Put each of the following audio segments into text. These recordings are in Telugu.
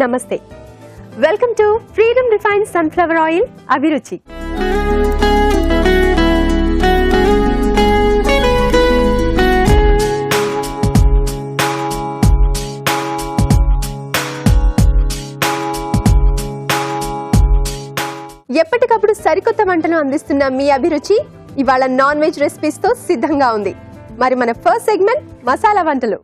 నమస్తే, welcome to freedom refined sunflower oil అభిరుచి. ఎప్పటికప్పుడు సరికొత్త వంటలు అందిస్తున్న మీ అభిరుచి ఇవాళ నాన్ వెజ్ రెసిపీస్ తో సిద్ధంగా ఉంది. మరి మన ఫస్ట్ సెగ్మెంట్ మసాలా వంటలు.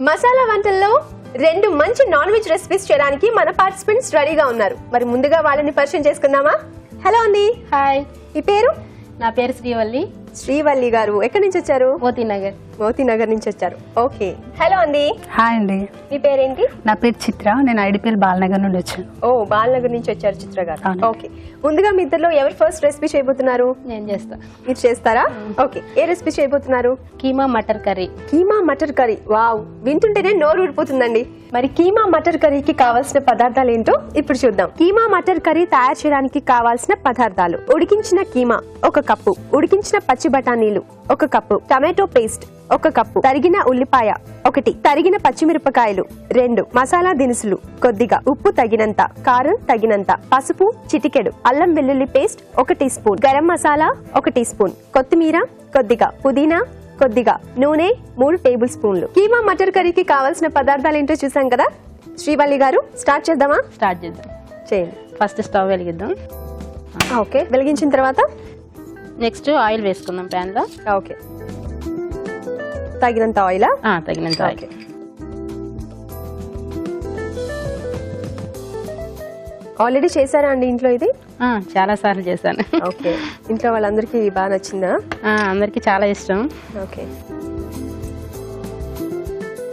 మసాలా వంటల్లో రెండు మంచి నాన్ వెజ్ రెసిపీస్ చేయడానికి మన పార్టిసిపెంట్స్ రెడీగా ఉన్నారు. మరి ముందుగా వాళ్ళని పరిచయం చేసుకుందామా? హలో అండి. హాయ్, మీ పేరు? నా పేరు శ్రీవల్లి. శ్రీవల్లి గారు ఎక్కడి నుంచి వచ్చారు? మోతీనగర్. మోతీనగర్ నుంచి వచ్చారు. ఓకే. హలో అండి. హాయ్ అండి. మీ పేరేంటి? నా పేరు చిత్ర. నేను ఐడిపిఎల్ బాలనగర్ నుండి వచ్చాను. ఓ, బాలనగర్ నుంచి వచ్చారు చిత్ర గారు. ఓకే. ముందుగా మీ ఇద్దరు ఎవరు ఫస్ట్ రెసిపీ చేయబోతున్నారు? నేను చేస్తా. మీరు చేస్తారా? ఓకే. ఏ రెసిపీ చేయబోతున్నారు? Keema matar curry. Keema matar curry. Wow, వింటుంటేనే నోరు ఊడిపోతుందండి. మరి కీమా మటర్ కర్రీకి కావాల్సిన పదార్థాలు ఏంటో ఇప్పుడు చూద్దాం. కీమా మటర్ కర్రీ తయారు చేయడానికి కావాల్సిన పదార్థాలు: ఉడికించిన కీమా 1 కప్పు, ఉడికించిన పచ్చి బఠానీలు 1 కప్పు, టమాటో పేస్ట్ 1 కప్పు, తరిగిన ఉల్లిపాయ 1, తరిగిన పచ్చిమిరపకాయలు 2, మసాలా దినుసులు కొద్దిగా, ఉప్పు తగినంత, కారం తగినంత, పసుపు చిటికెడు, అల్లం వెల్లుల్లి paste 1 teaspoon, garam masala 1 teaspoon, కొత్తిమీర కొద్దిగా, పుదీనా కొద్దిగా, నూనె 3 టేబుల్ స్పూన్లు. కీమా మటర్ కర్రీకి కావాల్సిన పదార్థాలు ఏంటో చూసాం కదా. శ్రీవల్లి గారు, స్టార్ట్ చేద్దామా? స్టార్ట్ చేద్దాం. చేయండి. ఫస్ట్ స్టవ్ వెలిగిద్దాం. ఓకే. వెలిగించిన తర్వాత నెక్స్ట్ ఆయిల్ వేసుకుందాం ప్యాన్ లో. ఓకే. తగినంత ఆయిలా? తగినంత ఆయిల్. ఆల్రెడీ చేశారా అండి ఇంట్లో ఇది? చాలా సార్లు చేశాను. ఓకే. ఇంట్లో వాళ్ళందరికీ బాగా నచ్చిందా? అందరికి చాలా ఇష్టం. ఓకే.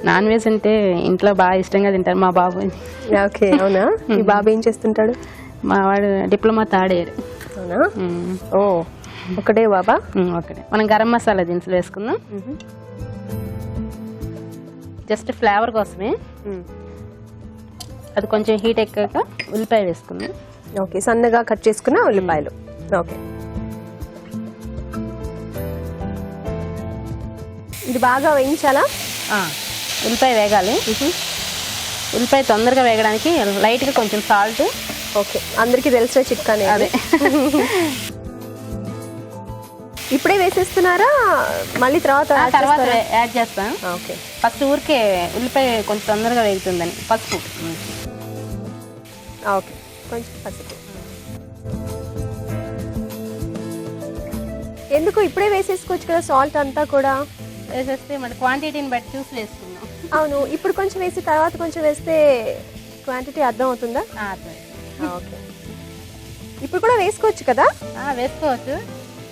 నాన్ వెజ్ అంటే ఇంట్లో బాగా ఇష్టంగా తింటారు మా బాబు. ఓకే. అవునా? మీ బాబు ఏం చేస్తుంటాడు? మా వాడు డిప్లొమా థర్డ్ ఇయర్. అవునా? ఓ, ఒకటే బాబా? ఒకటే. మనం గరం మసాలా దినుసులు వేసుకుందాం. జస్ట్ ఫ్లేవర్ కోసమే. అది కొంచెం హీట్ ఎక్కాక ఉల్లిపాయ వేసుకుందాం. ఓకే. సన్నగా కట్ చేసుకున్న ఉల్లిపాయలు. ఓకే. ఇది బాగా వేయించాలా? ఉల్లిపాయ వేగాలి. ఉల్లిపాయ తొందరగా వేగడానికి లైట్ గా కొంచెం సాల్ట్. ఓకే. అందరికి తెలిసిన చిట్కానే అదే. ఇప్పుడే వేసేస్తున్నారా మళ్ళీ తర్వాత యాడ్ చేస్తాం? ఓకే. ఫస్ట్ ఊరికే ఉల్లిపాయ కొంచెం తొందరగా వేగుతుందని పసుపు. ఓకే. కొంచెం పసుపు. ఎందుకు ఇప్పుడే వేసేసుకోవచ్చు కదా సాల్ట్ అంతా కూడా? వేసేస్తే మన క్వాంటిటీని బట్టి చూసి వేసుకుందాం. అవును. ఇప్పుడు కొంచెం వేసి తర్వాత కొంచెం వేస్తే క్వాంటిటీ అర్థం అవుతుందా? ఓకే. ఇప్పుడు కూడా వేసుకోవచ్చు కదా? వేసుకోవచ్చు.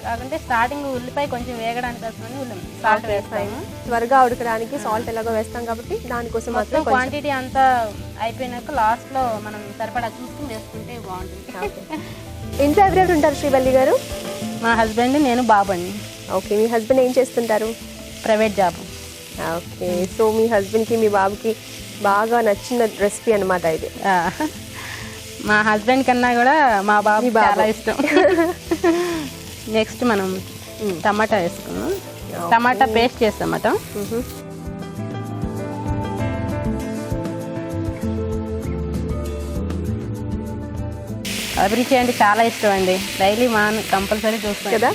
కాకుంటే స్టార్టింగ్ ఉల్లిపాయ కొంచెం వేగడానికి వస్తుందని సాల్ట్ వేస్తాము. త్వరగా ఉడకడానికి సాల్ట్ ఎలాగో వేస్తాం కాబట్టి దానికోసం మాత్రం క్వాంటిటీ అంతా అయిపోయినాక లాస్ట్ లో మనం సరిపడా చూసుకుని వేసుకుంటే బాగుంటుంది. ఇంట్లో ఎవరెవరు ఉంటారు శ్రీవల్లి గారు? మా హస్బెండ్, నేను, బాబు అండి. ఓకే. మీ హస్బెండ్ ఏం చేస్తుంటారు? Private job. ఓకే. సో మీ హస్బెండ్ కి మీ బాబుకి బాగా నచ్చిన రెసిపీ అన్నమాట ఇది. మా హస్బెండ్ కన్నా కూడా మా బాబు చాలా ఇష్టం. నెక్స్ట్ మనం టమాటా వేసుకున్నాం. టమాటా పేస్ట్ చేస్తామట. అభిరుచి అంటే చాలా ఇష్టం అండి. డైలీ మా కంపల్సరీ చూస్తాం కదా.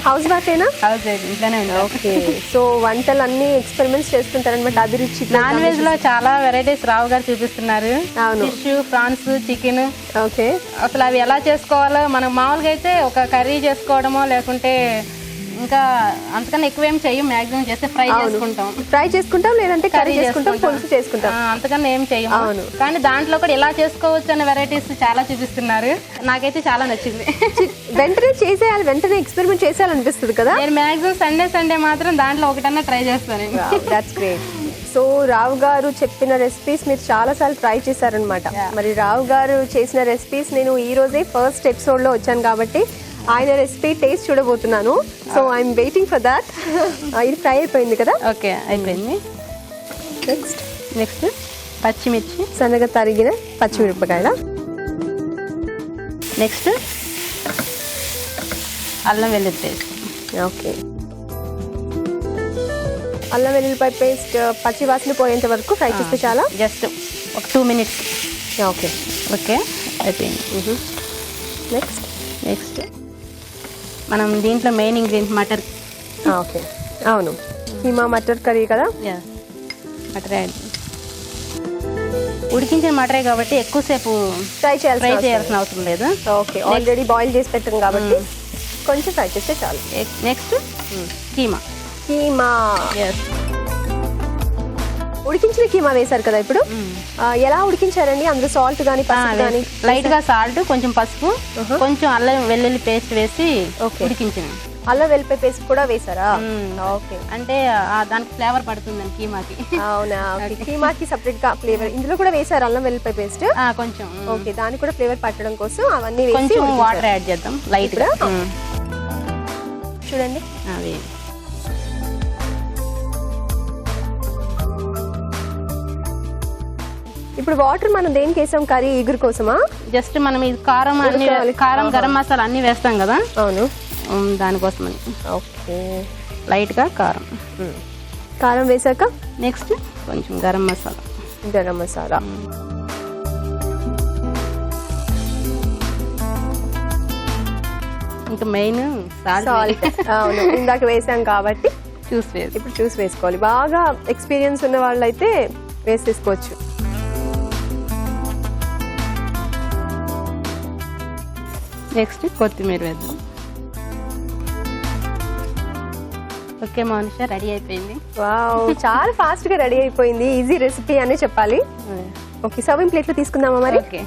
హౌస్ వైఫేనా? హౌస్ వైఫ్, ఇంట్లోనే ఉంది. ఓకే. సో వంటలు అన్ని ఎక్స్పెరిమెంట్స్ చేస్తుంటారనమాట అభిరుచి. నాన్ వెజ్ లో చాలా వెరైటీస్ రావు గారు చూపిస్తున్నారు. Fish, prawns, chicken. ఓకే. అసలు అవి ఎలా చేసుకోవాలో మనం మామూలుగా అయితే ఒక కర్రీ చేసుకోవడమో లేకుంటే ఇంకా అంతకన్నా ఎక్కువేం చెయ్యం. మాక్సిమం చేస్తే ఫ్రై చేసుకుంటాం లేదంటే కర్రీ చేసుకుంటాం, పులుసు చేసుకుంటాం. అంతకన్నా ఏం చెయ్యం. కానీ దాంట్లో కూడా ఎలా చేసుకోవచ్చు అనే వెరైటీస్ చాలా చూపిస్తున్నారు. నాకైతే చాలా నచ్చింది. వెంటనే చేసేయాలి, వెంటనే ఎక్స్పెరిమెంట్ చేసేయాలనిపిస్తుంది కదా. నేను మాక్సిమం సండే మాత్రం దాంట్లో ఒకటన్నా ట్రై చేస్తాను. That's great. సో రావు గారు చెప్పిన రెసిపీస్ మీరు చాలా సార్లు ట్రై చేశారనమాట. మరి రావు గారు చేసిన రెసిపీస్ నేను ఈ రోజే ఫస్ట్ ఎపిసోడ్ లో వచ్చాను కాబట్టి ఆయన రెసిపీ టేస్ట్ చూడబోతున్నాను. So I'm waiting for that. ఇది ఫ్రై అయిపోయింది కదా? ఓకే, అయిపోయింది. నెక్స్ట్ పచ్చిమిర్చి, సన్నగా తరిగిన పచ్చిమిరపకాయల. నెక్స్ట్ అల్లం వెల్లుల్లి పేస్ట్. ఓకే. అల్లం వెల్లుల్లిపాయ పేస్ట్ పచ్చి వాసన పోయేంత వరకు ఫ్రై చేస్తే చాలా. జస్ట్ ఒక 2 minutes. ఓకే ఓకే అయిపోయింది. నెక్స్ట్ మనం దీంట్లో మెయిన్ ఇంగ్రీడియంట్ మటర్. ఓకే అవును, కీమా మటర్ కర్రీ కదా. మటర్ యాడ్. ఉడికించిన మటరే కాబట్టి ఎక్కువసేపు ఫ్రై చేయాల్సిన అవసరం లేదు. ఓకే, ఆల్రెడీ బాయిల్ చేసి పెట్టాం కాబట్టి కొంచెం ఫ్రై చేస్తే చాలు. నెక్స్ట్ కీమా. ఉడికించిన కీమా వేశారు కదా ఇప్పుడు. ఎలా ఉడికించారండి? అందులో సాల్ట్ కానీ పసుపు కానీ? లైట్ గా సాల్ట్, కొంచెం పసుపు, కొంచెం అల్లం వెల్లుల్లి పేస్ట్ వేసి ఉడికించిన. అల్లం వెల్లుల్లి పేస్ట్ కూడా వేసారా? ఓకే, అంటే దానికి ఫ్లేవర్ పడుతుందండి కీమాకి. అవునా, కీమాకి సపరేట్ గా ఫ్లేవర్. ఇందులో కూడా వేసారు అల్లం వెల్లుల్లి పేస్ట్ కొంచెం. ఓకే, దానికి కూడా ఫ్లేవర్ పట్టడం కోసం అవన్నీ కొంచెం వాటర్ యాడ్ చేద్దాం లైట్ గా. చూడండి అవి ఇప్పుడు వాటర్ మనం దేనికి వేసాం? కర్రీ ఇగురు కోసమా? జస్ట్ మనం ఇది కారం గరం మసాలా అన్ని వేస్తాం కదా. అవును, దానికోసమని. ఓకే, లైట్ గా కారం వేసాక నెక్స్ట్ కొంచెం గరం మసాలా. ఇంకా మెయిన్ సాల్ట్. అవును, ఇందాక వేసాం కాబట్టి ఇప్పుడు చూసి వేసుకోవాలి. బాగా ఎక్స్పీరియన్స్ ఉన్న వాళ్ళు అయితే వేసేసుకోవచ్చు. నెక్స్ట్ కొత్తిమీర వేద్దాం. ఓకే మౌనిష, రెడీ అయిపోయింది. వావ్, చాలా ఫాస్ట్ గా రెడీ అయిపోయింది. ఈజీ రెసిపీ అనే చెప్పాలి. ఓకే, సర్వింగ్ ప్లేట్ లో తీసుకుందామా మరి? Okay.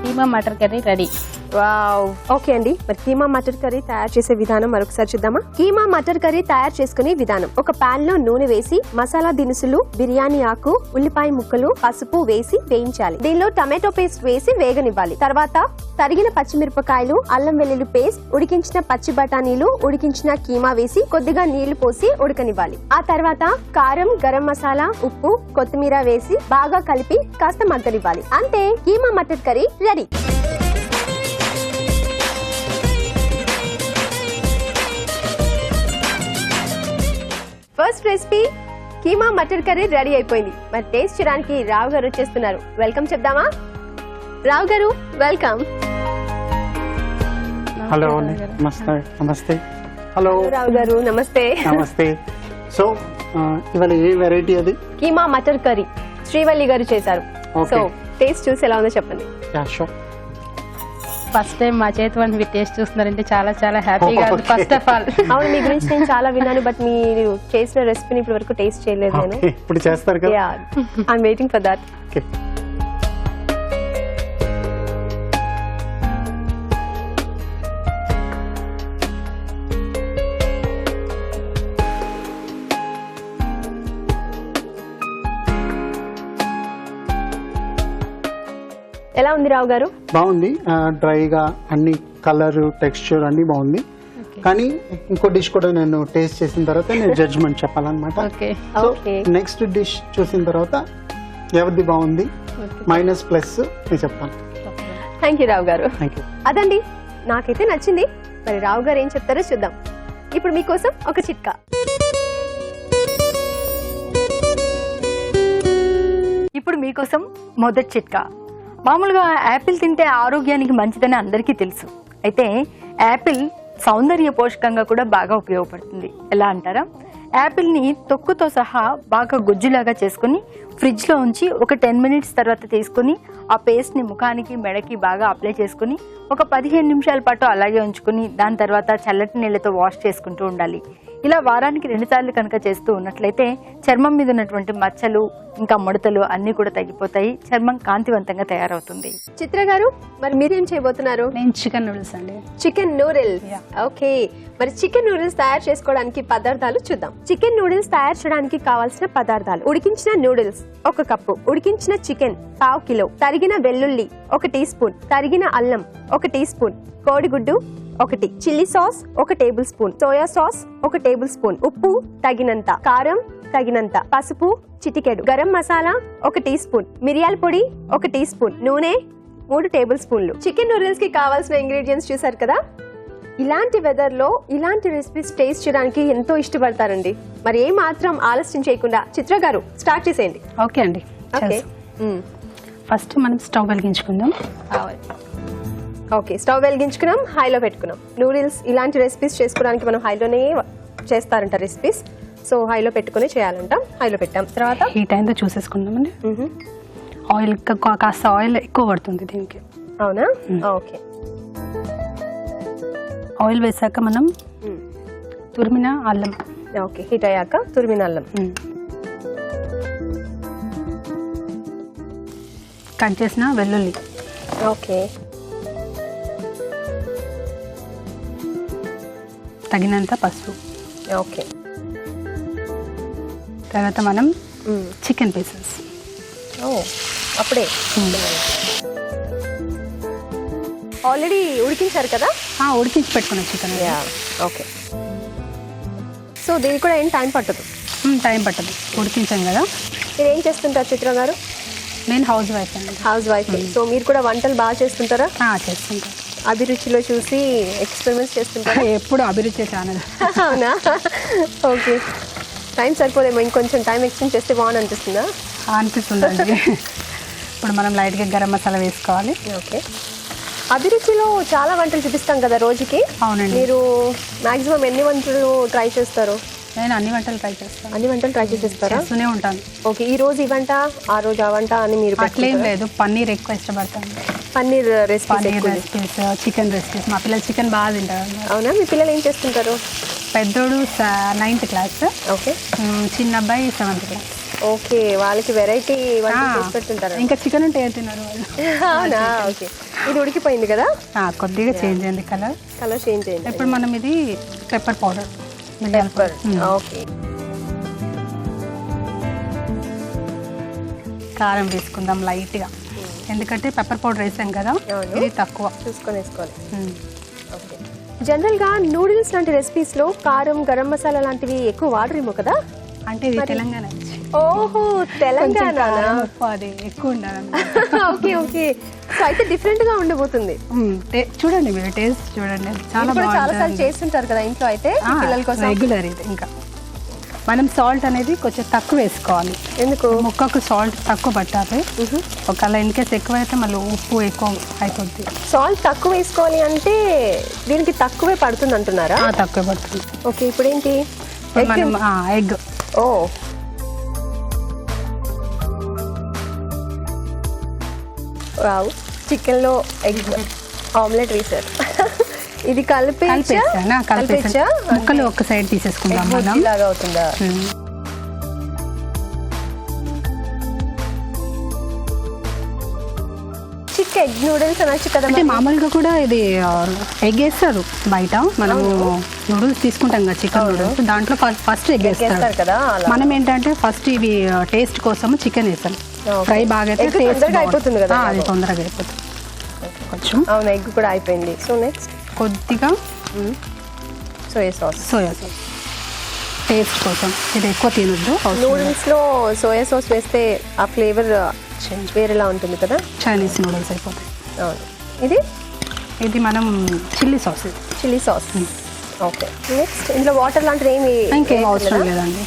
Keema matar curry ready. Wow, okay అండి. మరి కీమా మటర్ కర్రీ తయారు చేసే విధానం మరొకసారి చూద్దామా? కీమా మటర్ కర్రీ తయారు చేసుకునే విధానం: ఒక పాన్ లో నూనె వేసి మసాలా దినుసులు, బిర్యానీ ఆకు, ఉల్లిపాయ ముక్కలు, పసుపు వేసి వేయించాలి. దీనిలో టమాటో పేస్ట్ వేసి వేగనివ్వాలి. తర్వాత తరిగిన పచ్చిమిరపకాయలు, అల్లం వెల్లుల్లి పేస్ట్, ఉడికించిన పచ్చి బఠానీలు, ఉడికించిన కీమా వేసి కొద్దిగా నీళ్లు పోసి ఉడకనివ్వాలి. ఆ తర్వాత కారం, గరం మసాలా, ఉప్పు, కొత్తిమీర వేసి బాగా కలిపి కాస్త మగ్గనివ్వాలి. అంతే, keema matar curry ready. First recipe keema matar curry ready అయిపోయింది. మరి టేస్ట్ చేయడానికి రావు గారు వచ్చేస్తున్నారు. వెల్కమ్ చెప్దామా? రావు గారు, వెల్కమ్. హలో, నమస్తే. హలో రావు గారు, నమస్తే. నమస్తే. సో ఇవాళ ఏ వెరైటీ అది? కీమా మటర్ కర్రీ శ్రీవల్లి గారు చేశారు. సో టేస్ట్ చూసి ఎలా ఉందో చెప్పండి. ఫస్ట్ టైం మా చేతి వంట టేస్ట్ చూస్తున్నారంటే చాలా చాలా హ్యాపీగా ఉంది. ఫస్ట్ ఆఫ్ ఆల్, అవును, మీ గురించి నేను చాలా విన్నాను, బట్ మీరు చేసిన రెసిపీని ఇప్పటి వరకు టేస్ట్ చేయలేదు నేను. ఇప్పుడు చేస్తారు కదా? I'm waiting for that. ఎలా ఉంది రావు గారు? బాగుంది, డ్రైగా అన్ని కలర్, టెక్స్చర్ అన్ని బాగుంది. కానీ ఇంకో డిష్ కూడా నేను టేస్ట్ చేసిన తర్వాత నేను జడ్జ్మెంట్ చెప్పాలన్నమాట. సో నెక్స్ట్ డిష్ చూసిన తర్వాత ఎవరిది బాగుంది, మైనస్ ప్లస్ నేను చెప్తాను. థ్యాంక్ యూ రావు గారు. Thank you. అదండి, నాకైతే నచ్చింది. మరి రావు గారు ఏం చెప్తారో చూద్దాం. ఇప్పుడు మీకోసం ఒక చిట్కా. ఇప్పుడు మీకోసం మొదటి చిట్కా. మామూలుగా యాపిల్ తింటే ఆరోగ్యానికి మంచిదని అందరికీ తెలుసు. అయితే యాపిల్ సౌందర్య పోషకంగా కూడా బాగా ఉపయోగపడుతుంది. ఎలా అంటారా? యాపిల్ని తొక్కుతో సహా బాగా గుజ్జులాగా చేసుకుని ఫ్రిడ్జ్లో ఉంచి ఒక 10 minutes తర్వాత తీసుకుని ఆ పేస్ట్ని ముఖానికి, మెడకి బాగా అప్లై చేసుకుని ఒక 15 నిమిషాల పాటు అలాగే ఉంచుకుని దాని తర్వాత చల్లటి నీళ్ళతో వాష్ చేసుకుంటూ ఉండాలి. ఇలా వారానికి 2 సార్లు కనుక చేస్తూ ఉన్నట్లయితే చర్మం మీద ఉన్నటువంటి మచ్చలు, ఇంకా ముడతలు అన్ని కూడా తగ్గిపోతాయి. చర్మం కాంతివంతంగా తయారవుతుంది. చిత్ర గారు, మరి మీరేం చేయబోతున్నారు? నేను చికెన్ నూడిల్స్ అండి. Chicken noodles. ఓకే, మరి చికెన్ నూడిల్స్ తయారు చేసుకోవడానికి పదార్థాలు చూద్దాం. చికెన్ నూడిల్స్ తయారు చేయడానికి కావాల్సిన పదార్థాలు: ఉడికించిన నూడిల్స్ 1 కప్పు, ఉడికించిన చికెన్ 1/2 కిలో, తరిగిన వెల్లుల్లి 1 టీ స్పూన్, తరిగిన అల్లం 1 టీ స్పూన్, కోడిగుడ్డు ఒకటి, chilli sauce 1 table spoon, soya sauce 1 table spoon, ఉప్పు తగినంత, కారం తగినంత, పసుపు చిటికెడు, గరం మసాలా 1 టీ స్పూన్, మిరియాల పొడి 1 టీ స్పూన్, నూనె 3 టేబుల్ స్పూన్లు. చికెన్ నూడిల్స్ కి కావాల్సిన ఇంగ్రీడియంట్స్ చూసారు కదా. ఇలాంటి వెదర్ లో ఇలాంటి రెసిపీస్ టేస్ట్ చేయడానికి ఎంతో ఇష్టపడతారండి. మరి ఏ మాత్రం ఆలస్యం చేయకుండా చిత్ర గారు స్టార్ట్ చేసేయండి. ఓకే అండి. ఓకే. ఫస్ట్ మనం స్టవ్ వెలిగించుకుందాం. ఓకే, స్టవ్ వెలిగించుకున్నాం, హైలో పెట్టుకున్నాం. నూడిల్స్ ఇలాంటి రెసిపీస్ చేసుకోవడానికి మనం హైలోనే చేస్తారంట రెసిపీస్. సో హైలో పెట్టుకుని చేయాలంట. హైలో పెట్టాం. తర్వాత హీట్ అయిందో చూసేసుకుందామండి. ఆయిల్ కాస్త ఆయిల్ ఎక్కువ పడుతుంది దీనికి. అవునా? ఓకే. ఆయిల్ వేసాక మనం తురిమిన అల్లం. ఓకే, హీట్ అయ్యాక తురిమిన అల్లం, కట్ చేసిన వెల్లుల్లి, ఓకే, తగినంత పసుపు. ఓకే. తర్వాత మనం చికెన్ పీసెస్. ఓ, అప్పుడే ఆల్రెడీ ఉడికించారు కదా? ఉడికించి పెట్టుకున్నాం చికెన్. ఓకే. సో దీనికి కూడా ఏం టైం పట్టదు? టైం పట్టదు, ఉడికించాం కదా. మీరు ఏం చేస్తుంటారు చిత్ర గారు? నేను హౌస్ వైఫ్ అండి. House wife. సో మీరు కూడా వంటలు బాగా చేస్తుంటారా? చేస్తుంటాను. అభిరుచిలో చూసి ఎక్స్పెరిమెంట్స్ చేస్తుంటారా? ఎప్పుడు అభిరుచి ఛానల్. అవునా? ఓకే. టైం సరిపోదేమో, ఇంకొంచెం టైం ఎక్స్టెండ్ చేస్తే బాగుంది అనిపిస్తుందా? అనిపిస్తుందండి. ఇప్పుడు మనం లైట్గా గరం మసాలా వేసుకోవాలి. ఓకే. అభిరుచిలో చాలా వంటలు చూపిస్తాం కదా రోజుకి. అవునండి. మీరు మాక్సిమం ఎన్ని వంటలు ట్రై చేస్తారు? నేను అన్ని వంటలు ట్రై చేస్తాను. అన్ని వంటలు ట్రై చేసేస్తారా? చేస్తూనే ఉంటాను. ఓకే. ఈ రోజు ఈ వంట, ఆ రోజు ఆ వంట అని మీరు అట్లేం లేదు. పన్నీర్ ఎక్కువ ఇష్టపడతాను. Paneer recipes, chicken recipes. మా పిల్లలు చికెన్ బాగా తింటారు. అవునా? మీ పిల్లలు ఏం చేస్తుంటారు? పెద్దోడు 9th క్లాస్. ఓకే. చిన్న అబ్బాయి 7th క్లాస్. ఓకే, వాళ్ళకి వెరైటీ వంట చేసి పెడుతుంటారు. ఇంకా చికెన్ ఉంటే ఏం తిన్నారు వాళ్ళు. అవునా? ఓకే. ఇది ఉడికిపోయింది కదా? కొద్దిగా చేంజ్ అయింది కలర్. కలర్ చేంజ్ అయింది. ఇప్పుడు మనం ఇది పెప్పర్ పౌడర్. ఓకే. కారం వేసుకుందాం లైట్గా, ఎందుకంటే పెప్పర్ పౌడర్ వేసాం కదా. ఇది తక్కువ చూసుకొని వేసుకోవాలి. ఓకే. జనరల్ గా నూడిల్స్ లాంటి రెసిపీస్ లో కారం, గరం మసాలా లాంటివి ఎక్కువ వాడరేమో కదా? అంటే ఇది తెలంగాణ. ఓహో, తెలంగాణ. అది ఎక్కువ ఉండాలి. Okay, okay. సో అయితే డిఫరెంట్ గా ఉండబోతుంది. చూడండి, మీరు టేస్ట్ చూడండి, చాలా బాగుంటుంది. చాలా సార్లు చేస్తుంటారు కదా ఇంట్లో అయితే పిల్లల కోసం. రెగ్యులర్ ఇది. ఇంకా మనం సాల్ట్ అనేది కొంచెం తక్కువ వేసుకోవాలి. ఎందుకు? ముక్కకు సాల్ట్ తక్కువ పట్టాలి. ఒకవేళ ఇన్ కేస్ ఎక్కువ అయితే మళ్ళీ ఉప్పు ఎక్కువ అయిపోద్ది. సాల్ట్ తక్కువ వేసుకోవాలి అంటే దీనికి తక్కువే పడుతుంది అంటున్నారా? తక్కువ పడుతుంది. ఓకే. ఇప్పుడు ఏంటి? ఎగ్. ఓ, వావ్. చికెన్ లో ఎగ్ ఆమ్లెట్ వేసారు. ఇది కలిపేసా ముక్కలు ఒక సైడ్ తీసేసుకుందాం మనం. లాగా అవుతుందా? చిక్ ఎగ్ నూడిల్స్ అనొచ్చు కదా. అంటే మామూలుగా కూడా ఇది ఎగ్ వేస్తారు బయట. మనము నూడిల్స్ తీసుకుంటాం కదా, చికెన్ నూడిల్స్, దాంట్లో ఫస్ట్ ఎగ్ వేస్తారు కదా. మనం ఏంటంటే ఫస్ట్ ఇవి టేస్ట్ కోసం చికెన్ వేస్తాం. ఫ్రై బాగా అయితే తొందరగా అయిపోతుంది కదా. అది తొందరగా అయిపోతుంది కొంచెం. అవును, ఎగ్ కూడా అయిపోయింది. సో నెక్స్ట్ కొద్దిగా సోయా సాస్. టేస్ట్ కోసం. ఇది ఎక్కువ తినొద్దు. నూడిల్స్ లో సోయా సాస్ వేస్తే ఆ ఫ్లేవర్ వేరేలా ఉంటుంది కదా. చైనీస్ నూడిల్స్ అయిపోతాయి. అవును. ఇది మనం చిల్లీ సాస్. ఓకే. నెక్స్ట్ ఇందులో వాటర్ లాంటిది ఏమి ఇంకేం అవసరం లేదండి.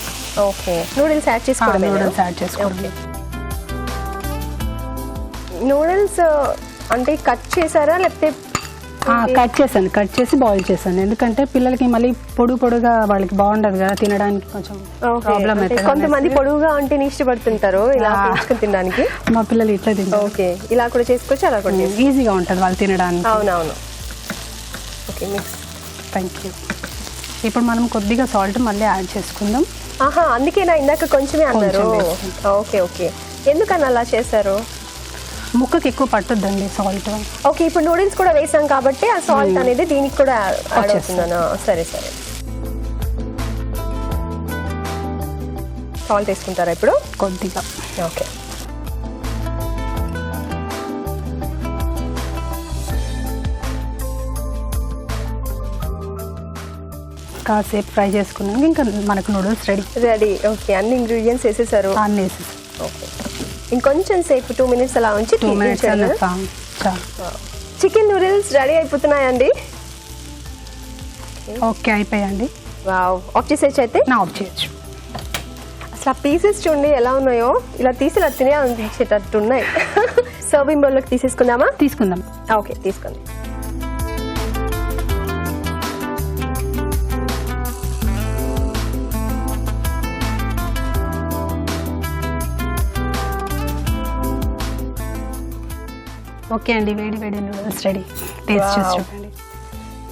ఓకే. నూడిల్స్ యాడ్ చేసుకోవడం. నూడిల్స్ అంటే కట్ చేసారా లేకపోతే? కట్ చేసి బాయిల్ చేశాను. ఎందుకంటే పిల్లలకి మళ్ళీ పొడుగా వాళ్ళకి బాగుండదు కదా, తినడానికి కొంచెం ప్రాబ్లం అవుతుంది. కొంతమంది పొడుగుగా ఉంటే ఇష్టపడుతుంటారు ఇలా చేసుకుని తినడానికి. మా పిల్లలు ఇట్లా తింటారు. ఓకే. ఇలా కూడా చేసుకోవచ్చు, అలా కూడా ఈజీగా ఉంటుంది వాళ్ళు తినడానికి. అవునవును. Okay, mix. Thank you. ఇప్పుడు మనం కొద్దిగా సాల్ట్ మళ్ళీ యాడ్ చేసుకుందాం. అందుకేనా ఇందాక కొంచెమే అన్నారు? Okay, okay. ఎందుకని అలా చేశారు? ముక్కకి ఎక్కువ పట్టుద్దండి సాల్ట్. ఓకే. ఇప్పుడు నూడిల్స్ కూడా వేసాం కాబట్టి ఆ సాల్ట్ అనేది దీనికి కూడా యాడ్ అవుతుందనా? సరే. సాల్ట్ వేసుకుంటారా ఇప్పుడు? కొద్దిగా. ఓకే. కాసేపు ఫ్రై చేసుకున్నాక ఇంకా మనకు నూడిల్స్ రెడీ. రెడీ. ఓకే, అన్ని ఇంగ్రీడియంట్స్ వేసేసారు. అన్నీ వేసేసి ఇంకొంచెం సేపు 2 minutes అలా ఉంచి 2 minutes చాలు. చికెన్ నూడిల్స్ రెడీ అయిపోతున్నాయండి. ఓకే, అయిపోయాయండి. వావ్, ఆఫ్ చేసేసి అయితే ఆఫ్ చేయొచ్చు. అసలు ఆ పీసెస్ చూడండి ఎలా ఉన్నాయో, ఇలా తీసి ఇలా తినేయాలనిపించేటట్టు ఉన్నాయి. సర్వింగ్ బౌల్లోకి తీసేసుకుందామా? తీసుకుందాం. ఓకే, తీసుకోండి. ఓకే అండి, వేడి వేడి నూడిల్స్ రెడీ. టేస్ట్ చేసి చూడండి.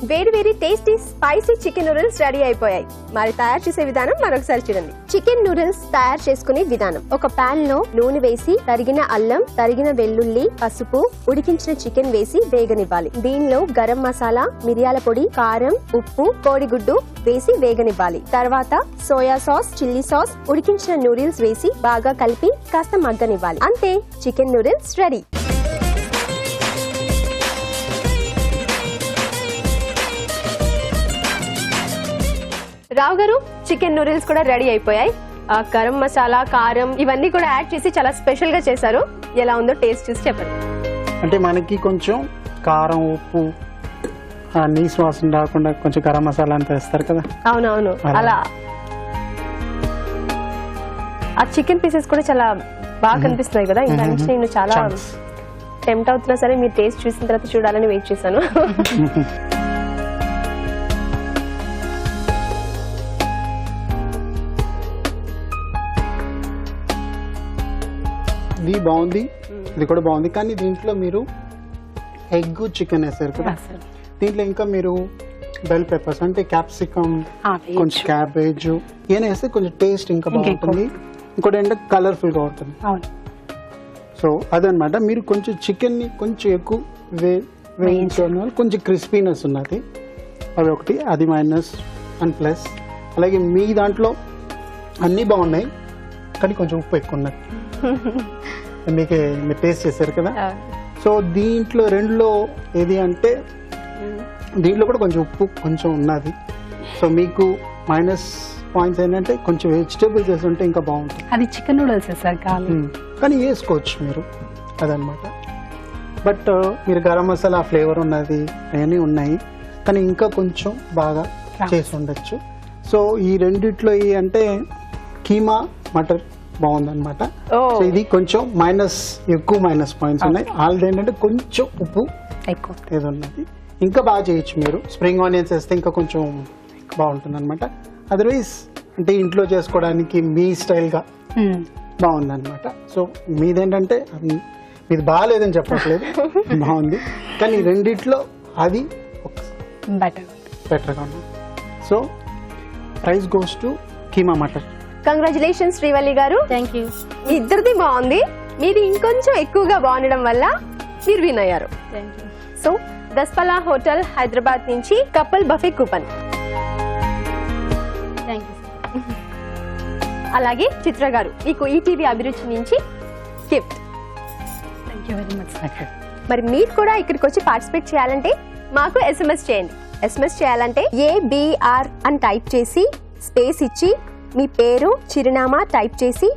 వేడి వేడి tasty spicy chicken noodles ready అయిపోయాయి. మరి తయారు చేసే విధానం మరొకసారి చూడండి. చికెన్ నూడిల్స్ తయారు చేసుకునే విధానం: ఒక పాన్ లో నూనె వేసి తరిగిన అల్లం, తరిగిన వెల్లుల్లి, పసుపు, ఉడికించిన చికెన్ వేసి వేగనివ్వాలి. దీనిలో గరం మసాలా, మిరియాల పొడి, కారం, ఉప్పు, కోడిగుడ్డు వేసి వేగనివ్వాలి. తర్వాత సోయా సాస్, చిల్లీ సాస్, ఉడికించిన నూడిల్స్ వేసి బాగా కలిపి కాస్త మగ్గనివ్వాలి. అంతే, చికెన్ నూడిల్స్ రెడీ. రావు గారు, చికెన్ నూడిల్స్ కూడా రెడీ అయిపోయాయి. గరం మసాలా, కారం ఇవన్నీ కూడా యాడ్ చేసి చాలా స్పెషల్ గా చేశారు. ఎలా ఉందో టేస్ట్ చూసి చెప్పండి. అంటే మనకి కొంచెం కారం, ఉప్పు, నీసు వాసన రాకుండా కొంచెం గరం మసాలా అంతా వేస్తారు కదా. అవునవును, అలా ఆ చికెన్ పీసెస్ కూడా చాలా బాగా కనిపిస్తున్నాయి కదా. ఇంకా నుంచి నేను చాలా టెంప్ట్ అవుతున్నా సరే మీరు టేస్ట్ చూసిన తర్వాత చూడాలని వెయిట్ చేశాను. ఇది బాగుంది, ఇది కూడా బాగుంది. కానీ దీంట్లో మీరు ఎగ్, చికెన్ వేసారు కదా. దీంట్లో ఇంకా మీరు బెల్ పెప్పర్స్ అంటే క్యాప్సికమ్, కొంచెం క్యాబేజ్ ఏమైనా వేస్తే కొంచెం టేస్ట్ ఇంకా బాగుంటుంది. ఇంకోటి ఏంటంటే కలర్ఫుల్ గా ఉంటుంది. సో అదనమాట. మీరు కొంచెం చికెన్ ని కొంచెం ఎక్కువ వేయించడం వల్ల కొంచెం క్రిస్పీనెస్ ఉన్నది. అది ఒకటి, అది మైనస్ అండ్ ప్లస్. అలాగే మీ దాంట్లో అన్నీ బాగున్నాయి కానీ కొంచెం ఉప్పు ఎక్కువ ఉన్నది. మీకు మీరు టేస్ట్ చేశారు కదా. సో దీంట్లో రెండులో ఏది అంటే దీంట్లో కూడా కొంచెం ఉప్పు కొంచెం ఉన్నది. సో మీకు మైనస్ పాయింట్స్ ఏంటంటే కొంచెం వెజిటేబుల్స్ వేస్తుంటే ఇంకా బాగుంటుంది. అది చికెన్ నూడిల్స్ సార్ కానీ వేసుకోవచ్చు మీరు, అదనమాట. బట్ మీరు గరం మసాలా ఫ్లేవర్ ఉన్నది, అవన్నీ ఉన్నాయి కానీ ఇంకా కొంచెం బాగా చేసి ఉండొచ్చు. సో ఈ రెండిట్లో అంటే కీమా, మటర్ బాగుందన్నమాట. సో ఇది కొంచెం ఎక్కువ మైనస్ పాయింట్స్ ఉన్నాయి. వాళ్ళది ఏంటంటే కొంచెం ఉప్పు ఎక్కువ ఏదో ఉన్నది. ఇంకా బాగా చేయొచ్చు మీరు. స్ప్రింగ్ ఆనియన్స్ వేస్తే ఇంకా కొంచెం బాగుంటుంది అనమాట. అదర్వైజ్ అంటే ఇంట్లో చేసుకోవడానికి మీ స్టైల్గా బాగుందన్నమాట. సో మీదేంటంటే మీది బాగాలేదని చెప్పట్లేదు, బాగుంది. కానీ రెండిట్లో అది బెటర్గా ఉంది. So price goes to keema matar. Congratulations Srivalli గారు. Thank you. ఇద్దరిది బాగుంది, మీది ఇంకొంచెం ఎక్కువగా బాగుండడం వల్ల మీరు విన్ అయ్యారు. సో దస్పలా హోటల్ హైదరాబాద్ నుంచి కపుల్ బఫే కూపన్. అలాగే చిత్ర గారు, మీకు ఈటీవీ అభిరుచి నుంచి gift. Thank you very much. మరి మీరు కూడా ఇక్కడికి వచ్చి పార్టిసిపేట్ చేయాలంటే మాకు SMS చేయండి. SMS చేయాలంటే ABR అని టైప్ చేసి స్పేస్ ఇచ్చి మీ పేరు, చిరునామా టైప్ చేసి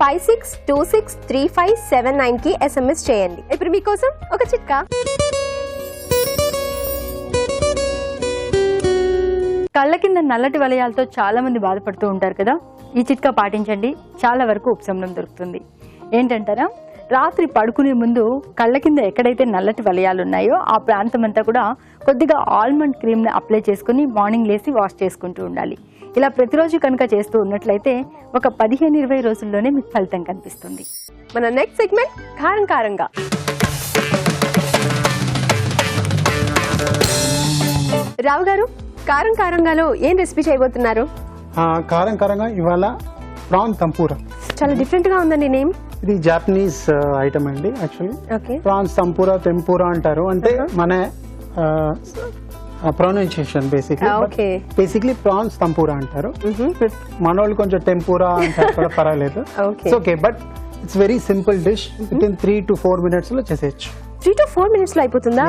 56263579 కి SMS చేయండి. ఇప్పుడు మీకోసం ఒక చిట్కా. కళ్ళ కింద నల్లటి వలయాలతో చాలా మంది బాధపడుతూ ఉంటారు కదా. ఈ చిట్కా పాటించండి, చాలా వరకు ఉపశమనం దొరుకుతుంది. ఏంటంటారా, రాత్రి పడుకునే ముందు కళ్ళ కింద ఎక్కడైతే నల్లటి వలయాలు ఉన్నాయో ఆ ప్రాంతం అంతా కూడా కొద్దిగా ఆల్మండ్ క్రీమ్ని అప్లై చేసుకుని మార్నింగ్ లేసి వాష్ చేసుకుంటూ ఉండాలి. ఇలా ప్రతిరోజు కనుక చేస్తూ ఉన్నట్లయితే ఒక 15-20 రోజుల్లోనే మీకు ఫలితం కనిపిస్తుంది. మన నెక్స్ట్ సెగ్మెంట్ కారం కారంగా. రావు గారు, కారం కారంగాలో ఏం రెసిపీ చేయబోతున్నారు? కారం కారంగా ఇవాళ ప్రాన్ తంపూరా. చాలా డిఫరెంట్ గా ఉందండి నేమ్. ఇది జాపనీస్ ఐటమ్ అండి. యాక్చువల్లీ ఓకే, ప్రాన్స్ తంపూరా, టెంపూరా అంటారు. అంటే మన ప్రొనౌన్సియేషన్ బేసిక్లీ ప్రాన్స్ తంపూరా అంటారు. మనోళ్ళు కొంచెం టెంపూరా అంటారు కూడా పర్వాలేదు. Okay, but it's very simple dish. With in 3 to 4 minutes లో చేసేయచ్చు. 3 to 4 minutes లో అయిపోతుందా?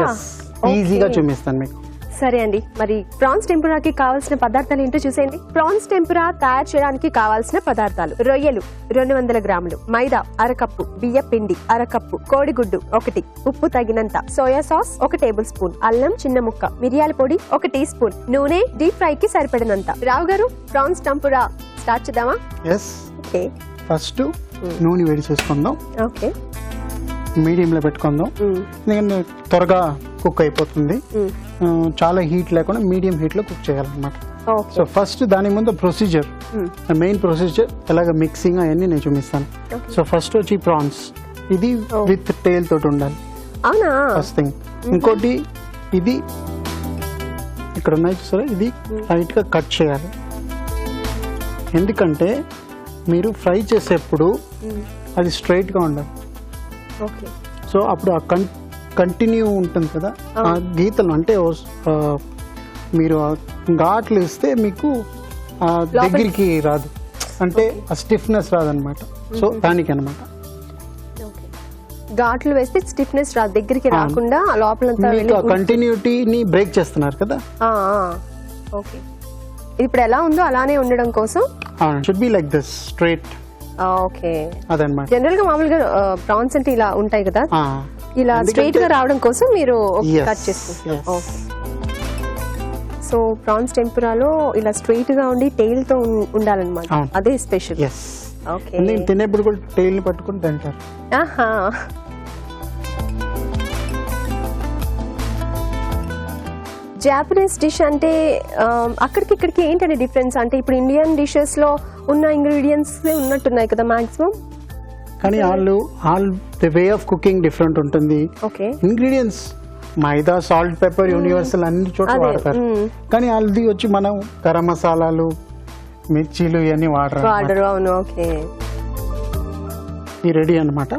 ఈజీగా చూపిస్తాను మీకు. సరే అండి, మరి ప్రాన్స్ టెంపురాకి కావాల్సిన పదార్థాలు ఏంటో చూసేయండి. ప్రాన్స్ టెంపురా తయారు చేయడానికి కావాల్సిన పదార్థాలు: రొయ్యలు 200 గ్రాములు, మైదా అరకప్పు, బియ్య పిండి అరకప్పు, కోడిగుడ్డు 1, ఉప్పు తగినంత, సోయా సాస్ 1 టేబుల్ స్పూన్, అల్లం చిన్న ముక్క, మిరియాల పొడి 1 టీ స్పూన్, నూనె డీప్ ఫ్రై కి సరిపడినంత. రావు గారు, ప్రాన్స్ టెంపురా స్టార్ట్ చేద్దామా? ఎస్. ఓకే ఫస్ట్ నూనె వేడి చేసుకుందాం, ఓకే. మీడియంలో పెట్టుకుందాం, ఎందుకంటే త్వరగా కుక్ అయిపోతుంది. చాలా హీట్ లేకుండా మీడియం హీట్లో కుక్ చేయాలన్నమాట. సో ఫస్ట్ దాని ముందు ప్రొసీజర్, మెయిన్ ప్రొసీజర్ ఎలాగ మిక్సింగ్ అవన్నీ నేను చూపిస్తాను. సో ఫస్ట్ వచ్చి ప్రాన్స్, ఇది విత్ టైల్ తోటి ఉండాలి, అవునా? First thing. ఇంకోటి ఇది ఇక్కడ ఉన్నాయి చూసారా, ఇది లైట్ గా కట్ చేయాలి, ఎందుకంటే మీరు ఫ్రై చేసేప్పుడు అది స్ట్రైట్ గా ఉండాలి. ఓకే. సో అప్పుడు ఆ కంటిన్యూ ఉంటుంది కదా, ఆ గీతలు అంటే మీరు ఆ ఘాట్లు ఇస్తే మీకు ఆ దగ్గరికి రాదు, అంటే ఆ స్టిఫ్నెస్ రాదనమాట. సో దానికి అనమాట ఘాట్లు వేస్తే స్టిఫ్నెస్ రాదు, దగ్గరికి రాకుండా లోపలంతా కంటిన్యూటీని బ్రేక్ చేస్తున్నారు కదా. ఓకే. ఇప్పుడు ఎలా ఉందో అలానే ఉండడం కోసం should be like this straight. Okay. అదనమాట. జనరల్ గా మామూలుగా ప్రాన్స్ అంటే ఇలా ఉంటాయి కదా, ఇలా స్ట్రైట్ గా రావడం కోసం మీరు కట్ చేసుకుంటారు. ఓకే. సో ప్రాన్స్ టెంపురాలో ఇలా స్ట్రైట్ గా ఉండి టైల్ తో ఉండాలన్నమాట, అదే స్పెషల్. ఓకే. తినేప్పుడు కూడా టైల్ ని పట్టుకుని తింటారు. ఆహా. జాపనీస్ డిష్ అంటే అక్కడికి ఇక్కడికి ఏంటంటే డిఫరెన్స్? అంటే ఇప్పుడు ఇండియన్ డిషెస్ లో ఉన్న ఇంగ్రీడియంట్స్ ఉన్నట్టున్నాయి కదా మాక్సిమం, కానీ all the way of cooking different ఉంటుంది. ఓకే. ఇంగ్రీడియంట్స్ మైదా, సాల్ట్, పెప్పర్ యూనివర్సల్ అన్ని చోట్ల వాడతారు, కానీ అది వచ్చి మనం గరం మసాలాలు, మిర్చీలు ఇవన్నీ వాడరు. అవును. ఓకే. ఇది రెడీ అనమాట.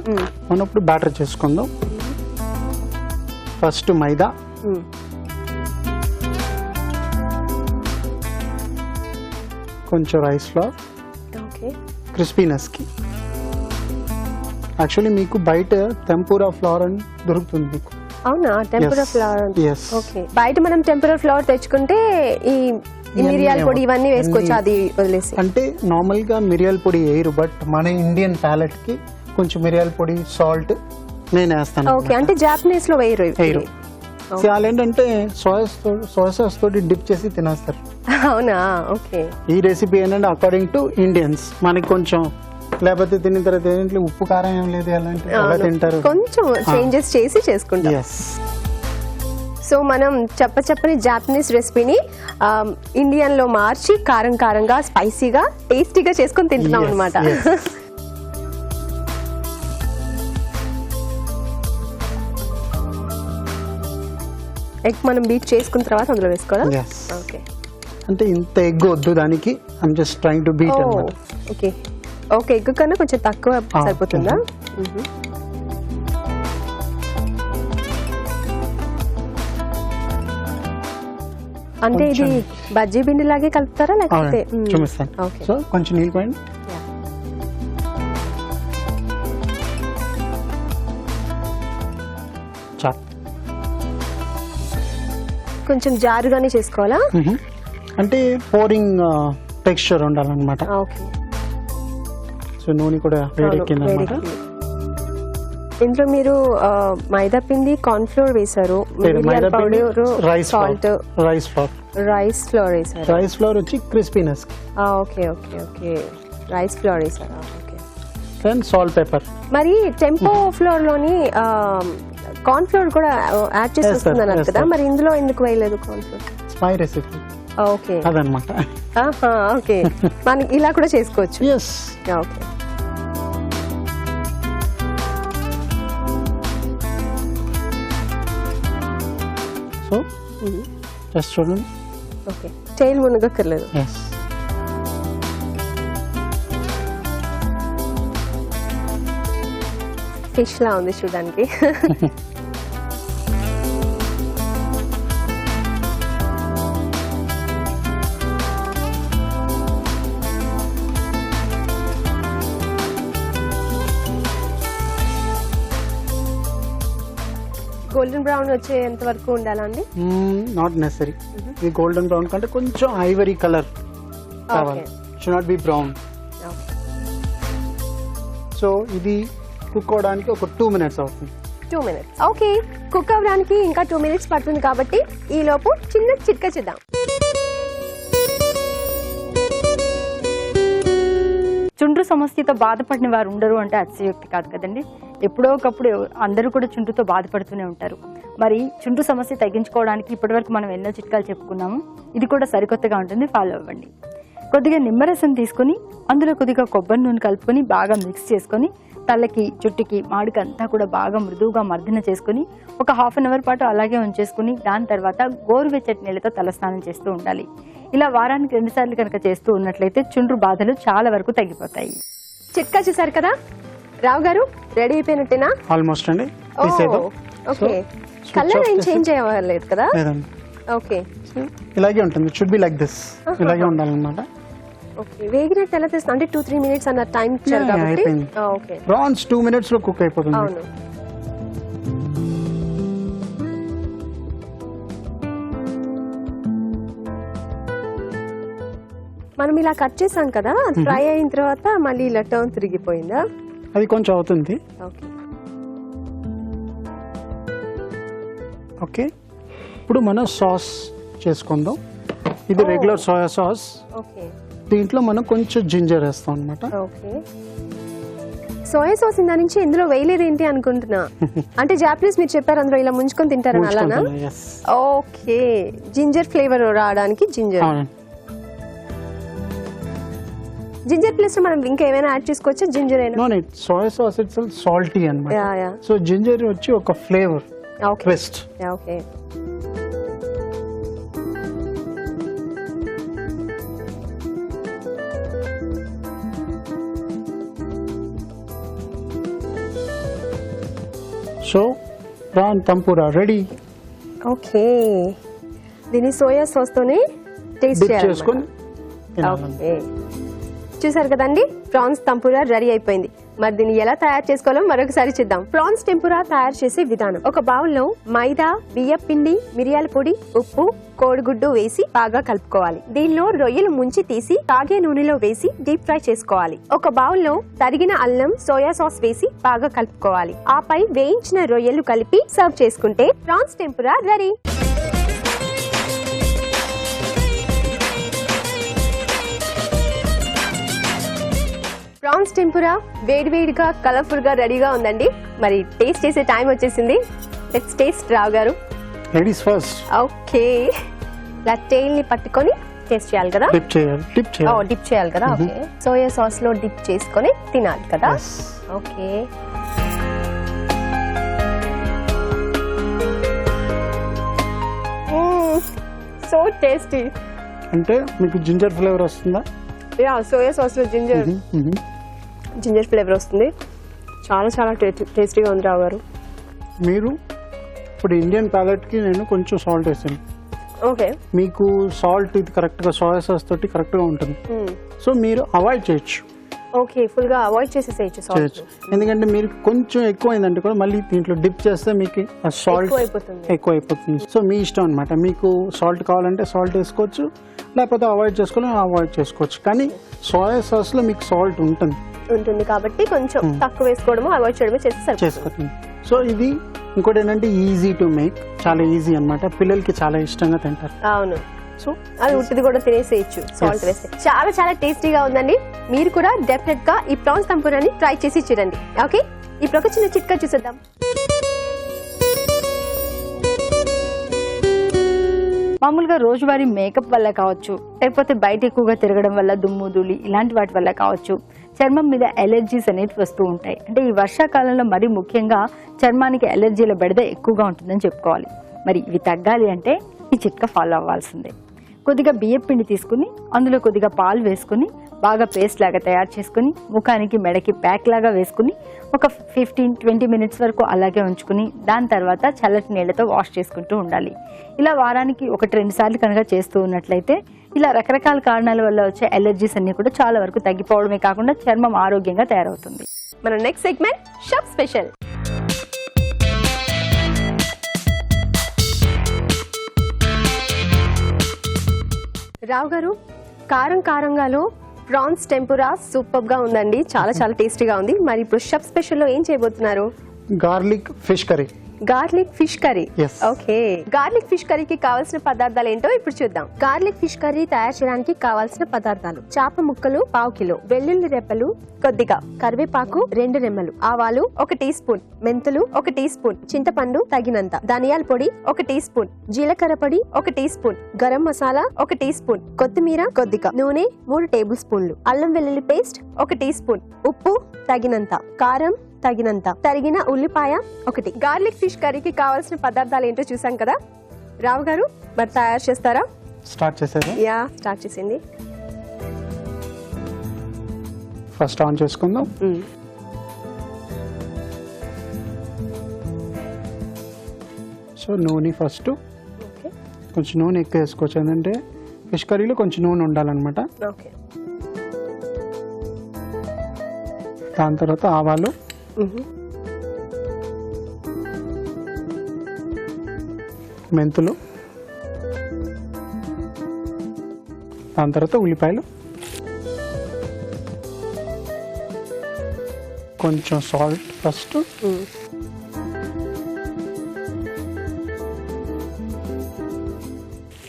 మనం ఇప్పుడు బ్యాటర్ చేసుకుందాం. ఫస్ట్ మైదా, కొంచెం రైస్ ఫ్లోర్, క్రిస్పీనెస్ కి. యాక్చువల్లీ మీకు బయట టెంపురా ఫ్లవర్ అని దొరుకుతుంది మీకు. అవునా? టెంపురా ఫ్లవర్. ఓకే. బయట మనం టెంపురా ఫ్లవర్ తెచ్చుకుంటే ఈ మిరియాల పొడి ఇవన్నీ వేసుకోవచ్చు, అది వదిలేసి. అంటే నార్మల్ గా మిరియాల పొడి వేయరు, బట్ మన ఇండియన్ ప్యాలెట్ కి కొంచెం మిరియాల పొడి, సాల్ట్ నేను వేస్తాను. ఓకే. అంటే జాపనీస్ లో వేయరు. వాళ్ళు ఏంటంటే సోయా సాస్ తోటి డిప్ చేసి తినేస్తారు. అవునా? ఓకే. ఈ రెసిపీ ఏంటంటే అకార్డింగ్ టు ఇండియన్స్, మనకి కొంచెం లేకపోతే తిన్న తర్వాత ఏంటంటే ఉప్పు కారం ఏం లేదు, ఎలా తింటారు, కొంచెం చేంజెస్ చేసి చేసుకుంటాం. సో మనం చెప్పని జాపనీస్ రెసిపీని ఇండియన్ లో మార్చి కారం కారంగా, స్పైసీగా, టేస్టీగా చేసుకొని తింటున్నాం అనమాట. ఎగ్ మనం బీట్ చేసుకున్న తర్వాత అందులో వేసుకోవాలా? ఓకే. అంటే ఇంత ఎగ్ వద్దు దానికి, I'm just trying to beat అన్నమాట. ఓకే. ఓకే. ఎగ్ కన్నా కొంచెం తక్కువ సరిపోతుందా? అంటే ఇది బజ్జీ పిండి లాగే కలుపుతారా లేకపోతే? చూపిస్తాను. సో కొంచెం నీళ్ళు పోయండి. కొంచెం జారుగానే చేసుకోవాలా? అంటే పోరింగ్ టెక్స్చర్ ఉండాలన్నమాట. ఓకే. సో నూనె కూడా వేడెక్కిందన్నమాట. ఇంట్లో మీరు మైదా పిండి, కార్న్ ఫ్లోర్ వేసారు, సాల్ట్, రైస్ ఫ్లోర్ వేసారు. రైస్ ఫ్లోర్ వచ్చి crispiness. Okay. Okay. Okay. Rice flour వేసారా? ఓకే. And salt, pepper. మరి టెంపో ఫ్లోర్ లోని కార్న్ ఫ్లోర్ కూడా యాడ్ చేసి వస్తుందన్నారు కదా, మరి ఇందులో ఎందుకు వేయలేదు corn flour? My recipe. Okay. అదనమాట. ఓకే. మనకి ఇలా కూడా చేసుకోవచ్చు. ఓకే. సో జస్ట్ చూడండి. ఓకే. టైల్ మునగక్కర్లేదు. ఫిష్ లా ఉంది చూడడానికి. గోల్డెన్ బ్రౌన్ వచ్చేంత వరకు ఉండాలా అండి? Not necessary. ఇది గోల్డెన్ బ్రౌన్ కంటే కొంచెం ఐవరీ కలర్ కావాలి, should not be brown. So ఇది కుక్ అవడానికి ఒక 2 minutes అవుతుంది. 2 minutes. ఓకే, కుక్ అవ్వడానికి ఇంకా 2 minutes పడుతుంది కాబట్టి ఈ లోపు చిన్న చిట్కా చేద్దాం. చుండ్రు సమస్యతో బాధపడిన వారు ఉండరు అంటే అతిశయోక్తి కాదు కదండి. ఎప్పుడో ఒకప్పుడు అందరూ కూడా చుండ్రుతో బాధపడుతూనే ఉంటారు. మరి చుండ్రు సమస్య తగ్గించుకోవడానికి ఇప్పటివరకు మనం ఎన్నో చిట్కాలు చెప్పుకున్నాము. ఇది కూడా సరికొత్తగా ఉంటుంది, ఫాలో అవ్వండి. కొద్దిగా నిమ్మరసం తీసుకుని అందులో కొద్దిగా కొబ్బరి నూనె కలుపుకొని బాగా మిక్స్ చేసుకొని తలకి, జుట్టుకి, మాడికి అంతా కూడా బాగా మృదువుగా మర్దన చేసుకుని ఒక 1/2 hour పాటు అలాగే ఉంచేసుకుని దాని తర్వాత గోరువెచ్చటి నీళ్ళతో తలస్నానం చేస్తూ ఉండాలి. ఇలా వారానికి 2 సార్లు కనుక చేస్తూ ఉన్నట్లయితే చుండ్రు బాధలు చాలా వరకు తగ్గిపోతాయి. చిట్కా చేశారు కదా రావు గారు, రెడీ అయిపోయినట్టేనా? ఆల్మోస్ట్ అండి. తీసేద్దాం. ఓకే, కలర్ ఏం చేంజ్ అవ్వలేదు కదా? లేదండి, ఓకే, ఇలాగే ఉంటుంది. షుడ్ బి లైక్ దిస్, ఇలాగే ఉండాలన్నమాట. ఓకే, వేగినట్టు ఎలా తెస్తా అంటే 2-3 minutes అన్న టైం ఇచ్చారు కాబట్టి అయిపోయింది. ఓకే, ప్రాన్స్ 2 minutes లో కుక్ అయిపోతుంది. అవును. మనం ఇలా కట్ చేసాం కదా, ఫ్రై అయిన తర్వాత మళ్ళీ ఇలా టర్న్ తిరిగిపోయిందా? అది కొంచెం అవుతుంది. ఓకే, ఓకే, ఇప్పుడు మనం సాస్ చేసుకుందాం. ఇది రెగ్యులర్ సోయా సాస్. ఓకే, దీంట్లో మనం కొంచెం జింజర్ వేస్తాం అనమాట. ఓకే. సోయా సాస్ ఇందా నుంచి ఇందులో వేయలేదు ఏంటి అనుకుంటున్నా. అంటే జాపనీస్ మీరు చెప్పారు అందులో ఇలా ముంచుకొని తింటారని, అలానా? ఓకే, జింజర్ ఫ్లేవర్ రావడానికి జింజర్. జింజర్ ప్లస్ మనం ఇంకా ఏమైనా యాడ్ చేసుకోవచ్చా? జింజర్ అయినా? No neat, soya sauce it's salty అన్నమాట. Yeah yeah. సో జింజర్ వచ్చి ఒక flavour twist. Okay, so prawn tempura ready. Okay, దీన్ని సోయా సాస్ తోనే టేస్ట్ డిప్ చేయాలి. చేసుకొని తినాలి. ఓకే, చూసారు కదండి, ప్రాన్స్ టెంపురా రెడీ అయిపోయింది. మరి దీన్ని ఎలా తయారు చేసుకోవాలో మరొకసారి చూద్దాం. ప్రాన్స్ టెంపురా తయారు చేసే విధానం: ఒక బౌల్లో మైదా, బియ్యం పిండి, మిరియాల పొడి, ఉప్పు, కోడిగుడ్డు వేసి బాగా కలుపుకోవాలి. దీనిలో రొయ్యలు ముంచి తీసి తాగే నూనెలో వేసి డీప్ ఫ్రై చేసుకోవాలి. ఒక బౌల్లో తరిగిన అల్లం, సోయా సాస్ వేసి బాగా కలుపుకోవాలి. ఆపై వేయించిన రొయ్యలు కలిపి సర్వ్ చేసుకుంటే ప్రాన్స్ టెంపురా రెడీ. ప్రాన్స్ టెంపురా వేడివేడిగా కలర్ఫుల్ గా రెడీగా ఉందండి. మరి టేస్ట్ చేసే టైం వచ్చేసింది. లెట్స్ టేస్ట్ రావు గారు. Ladies first. ఓకే, ఇలా టెయిల్ ని పట్టుకొని టేస్ట్ చేయాలి కదా? డిప్ చేయాలి. డిప్ చేయాలి కదా? ఓకే, సోయా సాస్ లో డిప్ చేసుకొని తినాలి కదా? Okay, so tasty. అంటే మీకు జింజర్ ఫ్లేవర్ వస్తుందా? యా, సోయా సాస్ లో జింజర్ ఫ్లేవర్ వస్తుంది. చాలా చాలా టేస్టీగా ఉంది రావు గారు. మీరు ఇప్పుడు ఇండియన్ ప్యాలెట్ కి నేను కొంచెం సాల్ట్ వేసాను. ఓకే, మీకు సాల్ట్ ఇది కరెక్ట్ గా సోయా సాస్ తోటి కరెక్ట్ గా ఉంటుంది. సో మీరు అవాయిడ్ చేయొచ్చు. ఓకే, ఫుల్ గా అవాయిడ్ చేసేసేయచ్చు సాల్ట్. ఎందుకంటే మీరు కొంచెం ఎక్కువైందంటే కూడా మళ్ళీ దీంట్లో డిప్ చేస్తే మీకు సాల్ట్ ఎక్కువ అయిపోతుంది. సో మీ ఇష్టం అనమాట. మీకు సాల్ట్ కావాలంటే సాల్ట్ వేసుకోవచ్చు, లేకపోతే అవాయిడ్ చేసుకోవచ్చు. కానీ సోయా సాస్ లో మీకు సాల్ట్ ఉంటుంది కాబట్టి కొంచెం తక్కువ వేసుకోవడము, అవాయిడ్ చేయడము చేసుకోవచ్చు. సో ఇది ఇంకోటి ఏంటంటే ఈజీ టు మేక్, చాలా ఈజీ అన్నమాట. పిల్లలకి చాలా ఇష్టంగా తింటారు. అవును, సో అది ఉట్టిది కూడా తినేసేయచ్చు సాల్ట్ వేస్తే. చాలా చాలా టేస్టీగా ఉందండి. మీరు కూడా డెఫినెట్ గా ఈ ప్రాన్స్ టెంపురాని ట్రై చేసి చూడండి. ఓకే, ఇప్పుడు ఒక చిన్న చిట్కా చూసేద్దాం. మామూలుగా రోజువారీ మేకప్ వల్ల కావచ్చు, లేకపోతే బయట ఎక్కువగా తిరగడం వల్ల దుమ్ము ధూళి ఇలాంటి వాటి వల్ల కావచ్చు, చర్మం మీద ఎలర్జీస్ అనేవి వస్తూ ఉంటాయి. అంటే ఈ వర్షాకాలంలో మరీ ముఖ్యంగా చర్మానికి ఎలర్జీల బెడద ఎక్కువగా ఉంటుందని చెప్పుకోవాలి. మరి ఇవి తగ్గాలి అంటే ఈ చిట్కా ఫాలో అవ్వాల్సిందే. కొద్దిగా బియ్యం పిండి తీసుకుని అందులో కొద్దిగా పాలు వేసుకుని బాగా పేస్ట్ లాగా తయారు చేసుకుని ముఖానికి, మెడకి ప్యాక్ లాగా వేసుకుని ఒక 15-20 minutes వరకు అలాగే ఉంచుకుని దాని తర్వాత చల్లటి నీళ్లతో వాష్ చేసుకుంటూ ఉండాలి. ఇలా వారానికి 1-2 సార్లు కనుక చేస్తూ ఉన్నట్లయితే ఇలా రకరకాల కారణాల వల్ల వచ్చే ఎలర్జీస్ అన్ని కూడా చాలా వరకు తగ్గిపోవడమే కాకుండా చర్మం ఆరోగ్యంగా తయారవుతుంది. మన నెక్స్ట్ సెగ్మెంట్ షాప్ స్పెషల్. రావు గారు, కారం కారంగాలో ప్రాన్స్ టెంపురా సూపర్ గా ఉందండి. చాలా చాలా టేస్టీగా ఉంది. మరి ఇప్పుడు షెఫ్ స్పెషల్ లో ఏం చేయబోతున్నారు? Garlic fish curry. Garlic fish curry. Yes. Okay, garlic fish కర్రీకి కావాల్సిన పదార్థాలు ఏంటో ఇప్పుడు చూద్దాం. గార్లిక్ ఫిష్ కర్రీ తయారు చేయడానికి కావాల్సిన పదార్థాలు: చేప ముక్కలు 1/2 కిలో, వెల్లుల్లి రెప్పలు కొద్దిగా, కరివేపాకు 2 రెమ్మలు, ఆవాలు 1 టీ స్పూన్, మెంతులు 1 టీ స్పూన్, చింతపండు తగినంత, ధనియాల పొడి 1 టీ స్పూన్, జీలకర్ర పొడి 1 teaspoon, garam masala 1 teaspoon, కొత్తిమీర కొద్దిగా, నూనె 3 టేబుల్ స్పూన్లు, అల్లం వెల్లుల్లి పేస్ట్ 1 టీ స్పూన్, ఉప్పు తగినంత, కారం తగినంత, తరిగిన ఉల్లిపాయ 1. గార్లిక్ ఫిష్ కర్రీకి కావాల్సిన పదార్థాలు ఏంటో చూసాం కదా. రావు గారు, మరి తయారు చేస్తారా? స్టార్ట్ చేసేది. యా, స్టార్ట్ చేసింది. ఫస్ట్ ఆన్ చేసుకుందాం. సో నూనె ఫస్ట్ కొంచెం నూనె ఎక్కువ వేసుకోవచ్చు, ఏంటంటే ఫిష్ కర్రీలో కొంచెం నూనె ఉండాలన్నమాట. ఓకే. దాని తర్వాత ఆవాలు, మెంతులు, దాని తర్వాత ఉల్లిపాయలు, కొంచెం సాల్ట్ ఫస్ట్,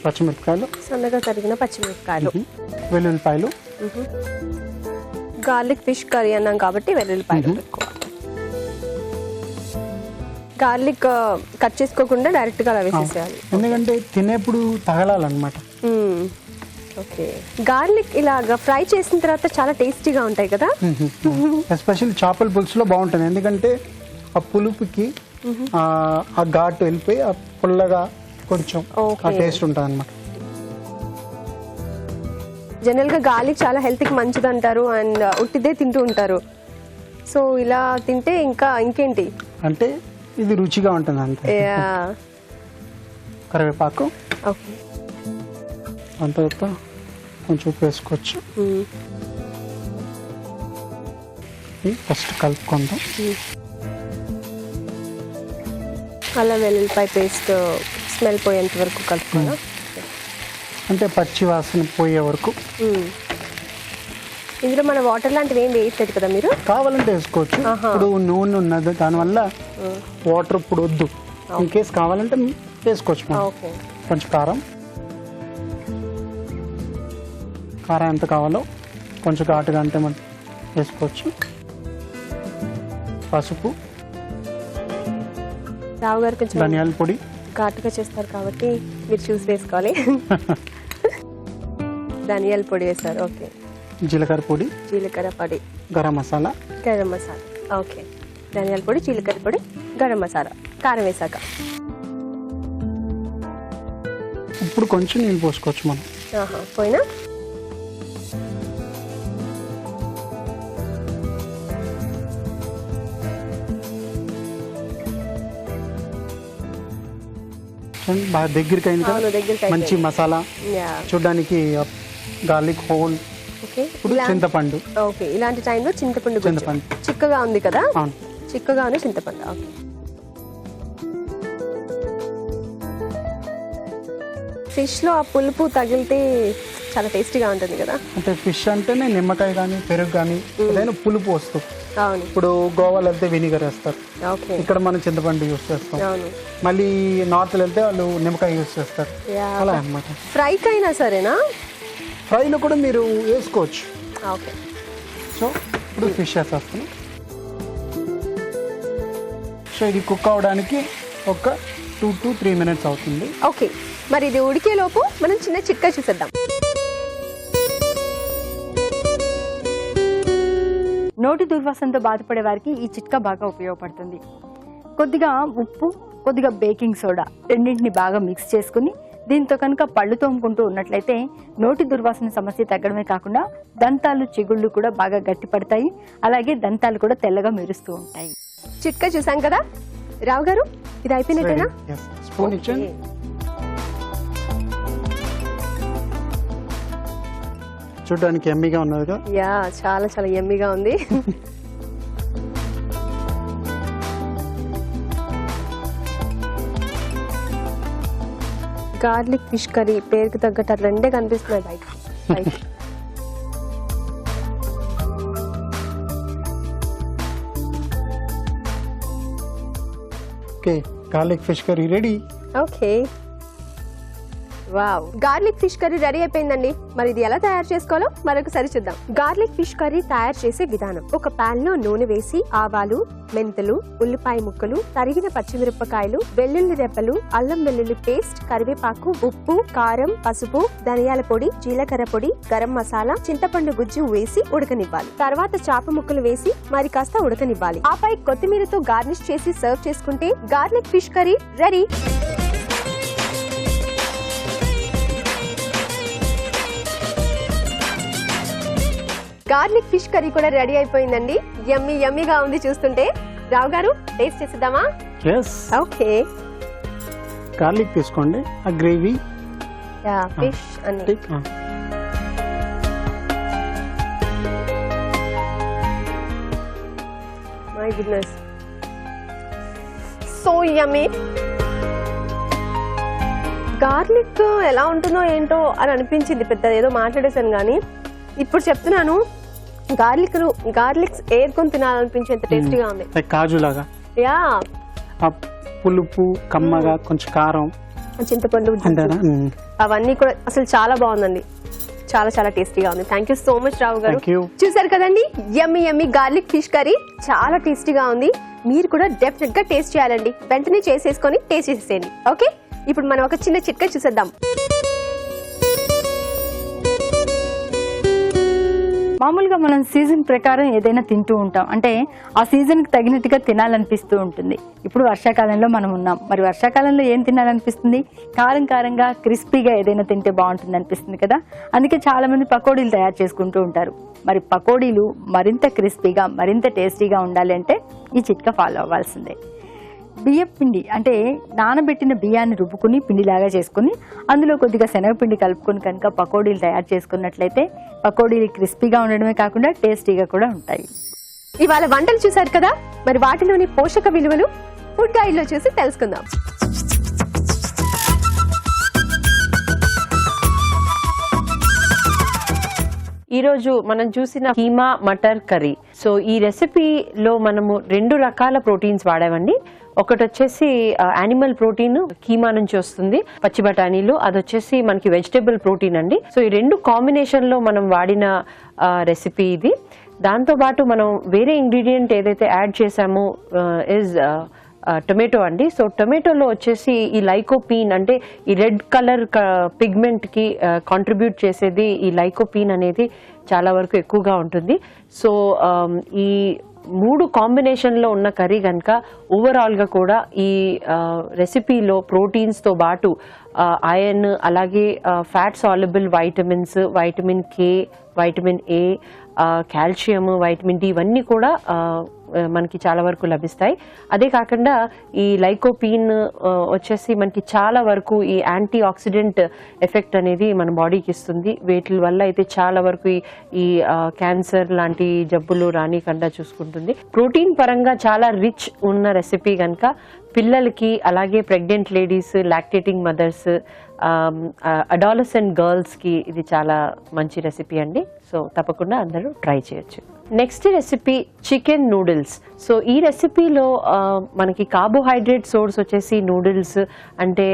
పచ్చిమిరపకాయలు, సన్నగా తరిగిన పచ్చిమిరపకాయలు, వెల్లుల్లిపాయలు. గార్లిక్ ఫిష్ కర్రీ అన్నాం కాబట్టి వెల్లుల్లిపాయలు పెట్టుకోవాలి. గార్లిక్ కట్ చేసుకోకుండా డైరెక్ట్ గా అలా వేసేసేయాలి. ఎందుకంటే తినేప్పుడు తగలాలన్నమాట. ఓకే. గార్లిక్ ఇలాగా ఫ్రై చేసిన తర్వాత చాలా టేస్టీగా ఉంటాయి కదా. ఎస్పెషల్లీ చేపల పులుసులో బాగుంటుంది, ఎందుకంటే ఆ పులుపుకి ఆ ఘాటు వెళ్ళిపోయి ఆ పుల్లగా కొంచెం ఆ టేస్ట్ ఉంటుంది అనమాట. జనరల్ గా గార్లిక్ చాలా హెల్త్ కి మంచిది అంటారు, అండ్ ఉట్టిదే తింటూ ఉంటారు. సో ఇలా తింటే ఇంకేంటి అంటే ఇది రుచిగా ఉంటుంది అంతే. కరివేపాకు, ఓకే, దాని తర్వాత కొంచెం ఉప్పు వేసుకోవచ్చు. ఫస్ట్ కలుపుకుందాం. అల్లం వెల్లుల్లిపాయ పేస్ట్ స్మెల్ పోయేంత వరకు కలుపుకోవాలి. అంటే పచ్చి వాసన పోయే వరకు. ఇందులో మన వాటర్ లాంటివి ఏం వేయట్లేదు కదా మీరు? కావాలంటే వేసుకోవచ్చు. ఇప్పుడు నూనె ఉన్నది, దానివల్ల వాటర్ ఇప్పుడు వద్దు. ఇన్ కేస్ కావాలంటే వేసుకోవచ్చు. ఓకే. కొంచెం కారం ఎంత కావాలో కొంచెం ఘాటుగా అంటే మనం వేసుకోవచ్చు. పసుపు, రావు గారు కొంచెం ధనియాల పొడి ఘాటుగా చేస్తారు కాబట్టి మీరు చూసి వేసుకోవాలి. ధనియాల పొడి వేస్తారు. ఓకే. జీలకర్ర పొడి, గరం మసాలా, ఓకే. ధనియాల పొడి, జీలకర్ర పొడి, గరం మసాలా, కారం వేసాక ఇప్పుడు కొంచెం నీళ్ళు పోసుకోవచ్చు మనం. పోయినా బాగా దగ్గరికి అయింది కదా, మంచి మసాలా చూడడానికి, గార్లిక్ హోల్. ఇప్పుడు చింతపండు. ఓకే. ఇలాంటి టైంలో చింతపండు చిక్కగా ఉంది కదా, చిక్కగా ఉంది చింతపండు. ఓకే. ఫిష్ లో ఆ పులుపు తగిలితే చాలా టేస్టీగా ఉంటుంది కదా. అంటే ఫిష్ అంటేనే నిమ్మకాయ కానీ పెరుగు కానీ ఏదైనా పులుపు వస్తుంది. అవును. ఇప్పుడు గోవాలో వెళ్తే వెనిగర్ వేస్తారు, ఓకే. ఇక్కడ మనం చింతపండు యూస్ చేస్తాం. అవును. మళ్ళీ నార్త్ వెళ్తే వాళ్ళు నిమ్మకాయ యూస్ చేస్తారు. అలా అన్నమాట. ఫ్రైకైనా సరేనా? ఫ్రైలో కూడా మీరు వేసుకోవచ్చు. ఓకే. సో ఇప్పుడు ఫిష్ వేసేస్తాను. సో ఇది కుక్ అవడానికి ఒక 2 to 3 minutes అవుతుంది. ఓకే. మరి ఇది ఉడికే లోపు మనం చిన్న చిట్కా చూసేద్దాం. నోటి దుర్వాసనతో బాధపడే వారికి ఈ చిట్కా బాగా ఉపయోగపడుతుంది. కొద్దిగా ఉప్పు, కొద్దిగా బేకింగ్ సోడా రెండింటిని బాగా మిక్స్ చేసుకుని దీంతో కనుక పళ్ళు తోముకుంటూ ఉన్నట్లయితే నోటి దుర్వాసన సమస్య తగ్గడమే కాకుండా దంతాలు, చిగుళ్ళు కూడా బాగా గట్టిపడతాయి. అలాగే దంతాలు కూడా తెల్లగా మెరుస్తూ ఉంటాయి. చిట్కా చూసాం కదా. రావు గారు, ఇది అయిపోయినట్టేనా? స్పూన్ ఇచ్చాను. చూడడానికి ఎమ్మీగా ఉన్నదిగా. యా, చాలా చాలా ఎమ్మీగా ఉంది. గార్లిక్ ఫిష్ కర్రీ పేరుకి తగ్గట్టు అది రెండే కనిపిస్తున్నాయి బయట. Okay, garlic fish curry ready. Okay, wow, garlic fish curry ready అయిపోయిందండి. మరి ఇది ఎలా తయారు చేసుకోవాలో మరొకసారి చూద్దాం. గార్లిక్ ఫిష్ కర్రీ తయారు చేసే విధానం: ఒక పాన్ లో నూనె వేసి ఆవాలు, మెంతులు, ఉల్లిపాయ ముక్కలు, తరిగిన పచ్చిమిరపకాయలు, వెల్లుల్లి రెబ్బలు, అల్లం వెల్లుల్లి పేస్ట్, కరివేపాకు, ఉప్పు, కారం, పసుపు, ధనియాల పొడి, జీలకర్ర పొడి, గరం మసాలా, చింతపండు గుజ్జు వేసి ఉడకనివ్వాలి. తర్వాత చాప ముక్కలు వేసి మరి కాస్త ఉడకనివ్వాలి. ఆపై కొత్తిమీరతో గార్నిష్ చేసి సర్వ్ చేసుకుంటే garlic fish curry ready. Garlic fish curry కూడా రెడీ అయిపోయిందండి. యమ్మీ యమ్మీగా ఉంది చూస్తుంటే. రావు గారు, టేస్ట్ చేసేద్దామా? ఎస్. ఓకే, గార్లిక్ తీసుకోండి, ఆ గ్రేవీ ఫిష్ అని. My goodness, so yummy. Garlic ఎలా ఉంటుందో ఏంటో అని అనిపించింది, పెద్ద ఏదో మాట్లాడేశాను కానీ ఇప్పుడు చెప్తున్నాను, గార్లిక్ ఏర్కొని తినాలనిపించేంత టేస్టీగా ఉంది. కాజు లాగా. యా, పులుపు, కమ్మగా, కొంచెం కారం, చింతపండు, అవన్నీ కూడా అసలు చాలా బాగుందండి. చాలా చాలా టేస్టీగా ఉంది. థ్యాంక్ యూ సో మచ్ రావు గారు. చూసారు కదండి, యమ్మీ యమ్మీ గార్లిక్ ఫిష్ కర్రీ చాలా టేస్టీగా ఉంది. మీరు కూడా డెఫినెట్ గా టేస్ట్ చేయాలండి. వెంటనే చేసేసుకొని టేస్ట్ చేసేయండి. ఓకే, ఇప్పుడు మనం ఒక చిన్న చిట్కా చూసేద్దాం. మామూలుగా మనం సీజన్ ప్రకారం ఏదైనా తింటూ ఉంటాం, అంటే ఆ సీజన్కి తగినట్టుగా తినాలనిపిస్తూ ఉంటుంది. ఇప్పుడు వర్షాకాలంలో మనం ఉన్నాం, మరి వర్షాకాలంలో ఏం తినాలనిపిస్తుంది? కారం కారంగా క్రిస్పీగా ఏదైనా తింటే బాగుంటుంది అనిపిస్తుంది కదా. అందుకే చాలా మంది పకోడీలు తయారు చేసుకుంటూ ఉంటారు. మరి పకోడీలు మరింత క్రిస్పీగా, మరింత టేస్టీగా ఉండాలి అంటే ఈ చిట్కా ఫాలో అవ్వాల్సిందే. బియ్యం పిండి అంటే నానబెట్టిన బియ్యాన్ని రుబ్బుకుని పిండిలాగా చేసుకుని అందులో కొద్దిగా శనగపిండి కలుపుకొని కనుక పకోడీలు తయారు చేసుకున్నట్లయితే పకోడీలు క్రిస్పీగా ఉండడమే కాకుండా టేస్టీగా కూడా ఉంటాయి. ఇవాళ వంటలు చూసారు కదా, మరి వాటిలోని పోషక విలువలు ఫుడ్ గైడ్ లో చూసి తెలుసుకుందాం. ఈరోజు మనం చూసిన కీమా మటర్ కర్రీ. సో ఈ రెసిపీలో మనము 2 రకాల ప్రోటీన్స్ వాడామండి. ఒకటి వచ్చేసి యానిమల్ ప్రోటీన్ కీమా నుంచి వస్తుంది, పచ్చి బఠానీలు, అది వచ్చేసి మనకి వెజిటేబుల్ ప్రోటీన్ అండి. సో ఈ 2 కాంబినేషన్ లో మనం వాడిన రెసిపీ ఇది. దాంతో పాటు మనం వేరే ఇంగ్రీడియంట్ ఏదైతే యాడ్ చేసామో ఇస్ టొమాటో అండి. సో టొమాటోలో వచ్చేసి ఈ లైకోపీన్ అంటే ఈ రెడ్ కలర్ పిగ్మెంట్ కి కాంట్రిబ్యూట్ చేసేది ఈ లైకోపీన్ అనేది చాలా వరకు ఎక్కువగా ఉంటుంది. సో ఈ 3 కాంబినేషన్లో ఉన్న కర్రీ కనుక ఓవరాల్గా కూడా ఈ రెసిపీలో ప్రోటీన్స్తో పాటు ఐరన్, అలాగే fat soluble vitamins, vitamin K, vitamin A, calcium, vitamin D ఇవన్నీ కూడా మనకి చాలా వరకు లభిస్తాయి. అదే కాకుండా ఈ లైకోపీన్ వచ్చేసి మనకి చాలా వరకు ఈ యాంటీ ఆక్సిడెంట్ ఎఫెక్ట్ అనేది మన బాడీకి ఇస్తుంది. వీటి వల్ల అయితే చాలా వరకు ఈ క్యాన్సర్ లాంటి జబ్బులు రానికుండా చూసుకుంటుంది. ప్రోటీన్ పరంగా చాలా రిచ్ ఉన్న రెసిపీ కనుక పిల్లలకి, అలాగే pregnant ladies, lactating mothers, adolescent గర్ల్స్కి ఇది చాలా మంచి రెసిపీ అండి. సో తప్పకుండా అందరూ ట్రై చేయొచ్చు. Next recipe chicken noodles. So ఈ రెసిపీలో మనకి కార్బోహైడ్రేట్ సోర్స్ వచ్చేసి నూడిల్స్ అంటే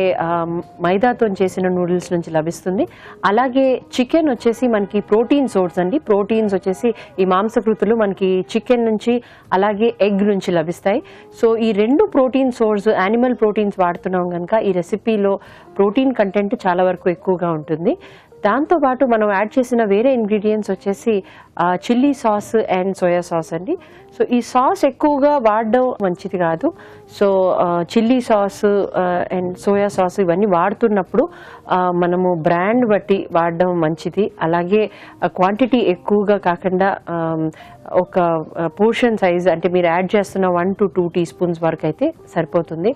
మైదాతో చేసిన నూడిల్స్ నుంచి లభిస్తుంది. అలాగే చికెన్ వచ్చేసి మనకి ప్రోటీన్ సోర్స్ అండి. ప్రోటీన్స్ వచ్చేసి ఈ మాంసకృతులు మనకి చికెన్ నుంచి అలాగే ఎగ్ నుంచి లభిస్తాయి. సో ఈ 2 ప్రోటీన్ సోర్స్ యానిమల్ ప్రోటీన్స్ వాడుతున్నాం కనుక ఈ రెసిపీలో ప్రోటీన్ కంటెంట్ చాలా వరకు ఎక్కువగా ఉంటుంది. దాంతోపాటు మనం యాడ్ చేసిన వేరే ఇంగ్రీడియంట్స్ వచ్చేసి chilli sauce and soya sauce అండి. సో ఈ సాస్ ఎక్కువగా వాడడం మంచిది కాదు. So chilli sauce and soya sauce ఇవన్నీ వాడుతున్నప్పుడు మనము బ్రాండ్ బట్టి వాడడం మంచిది. అలాగే క్వాంటిటీ ఎక్కువగా కాకుండా ఒక పోర్షన్ సైజ్ అంటే మీరు యాడ్ చేస్తున్న 1 to 2 teaspoons వరకు అయితే సరిపోతుంది.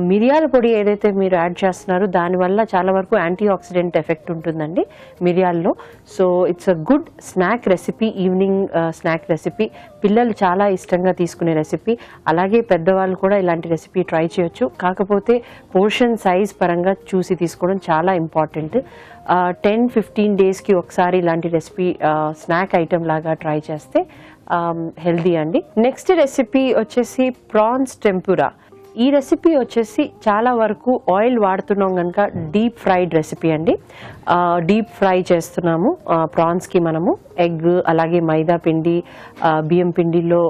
మిరియాల పొడి ఏదైతే మీరు యాడ్ చేస్తున్నారో దానివల్ల చాలా వరకు యాంటీ ఆక్సిడెంట్ ఎఫెక్ట్ ఉంటుందండి మిరియాల్లో. So it's a good snack recipe, evening snack recipe. పిల్లలు చాలా ఇష్టంగా తీసుకునే రెసిపీ. అలాగే పెద్దవాళ్ళు కూడా ఇలాంటి రెసిపీ ట్రై చేయొచ్చు. కాకపోతే పోర్షన్ సైజ్ పరంగా చూసి తీసుకోవడం చాలా ఇంపార్టెంట్. 10-15 డేస్కి ఒకసారి ఇలాంటి రెసిపీ స్నాక్ ఐటెం లాగా ట్రై చేస్తే హెల్దీ అండి. నెక్స్ట్ రెసిపీ వచ్చేసి ప్రాన్స్ టెంపురా. ఈ రెసిపీ వచ్చేసి చాలా వరకు ఆయిల్ వాడుతున్నాం కనుక డీప్ ఫ్రైడ్ రెసిపీ అండి. డీప్ ఫ్రై చేస్తున్నాము ప్రాన్స్కి మనము ఎగ్ అలాగే మైదా పిండి బియ్యం పిండిలో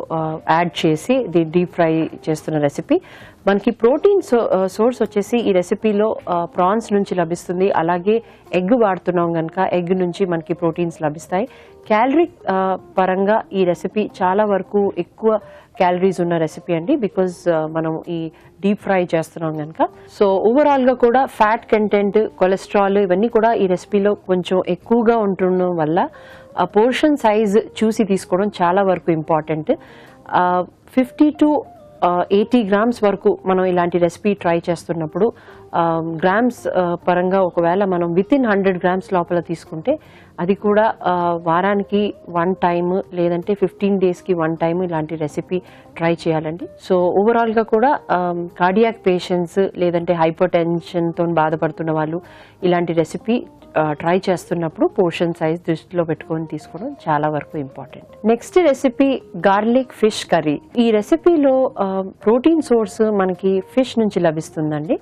యాడ్ చేసి డీప్ ఫ్రై చేస్తున్న రెసిపీ. మనకి ప్రోటీన్ సోర్స్ వచ్చేసి ఈ రెసిపీలో ప్రాన్స్ నుంచి లభిస్తుంది. అలాగే ఎగ్ వాడుతున్నాం కనుక ఎగ్ నుంచి మనకి ప్రోటీన్స్ లభిస్తాయి. క్యాలరీ పరంగా ఈ రెసిపీ చాలా వరకు ఎక్కువ క్యాలరీస్ ఉన్న రెసిపీ అండి, బికాజ్ మనం ఈ డీప్ ఫ్రై చేస్తున్నాం కనుక. సో ఓవరాల్గా కూడా ఫ్యాట్ కంటెంట్, కొలెస్ట్రాల్ ఇవన్నీ కూడా ఈ రెసిపీలో కొంచెం ఎక్కువగా ఉండడం వల్ల పోర్షన్ సైజ్ చూసి తీసుకోవడం చాలా వరకు ఇంపార్టెంట్. 50 to 80 grams వరకు మనం ఇలాంటి రెసిపీ ట్రై చేస్తున్నప్పుడు గ్రామ్స్ పరంగా ఒకవేళ మనం వితిన్ 100 grams లోపల తీసుకుంటే అది కూడా వారానికి 1 time లేదంటే 15 daysకి 1 time ఇలాంటి రెసిపీ ట్రై చేయాలండి. సో ఓవరాల్గా కూడా కార్డియాక్ పేషెంట్స్ లేదంటే హైపర్ టెన్షన్తో బాధపడుతున్న వాళ్ళు ఇలాంటి రెసిపీ ట్రై చేస్తున్నప్పుడు పోర్షన్ సైజ్ దృష్టిలో పెట్టుకొని తీసుకోవడం చాలా వరకు important. Next recipe garlic fish curry. ఈ రెసిపీలో ప్రోటీన్ సోర్స్ మనకి ఫిష్ నుంచి లభిస్తుందండి.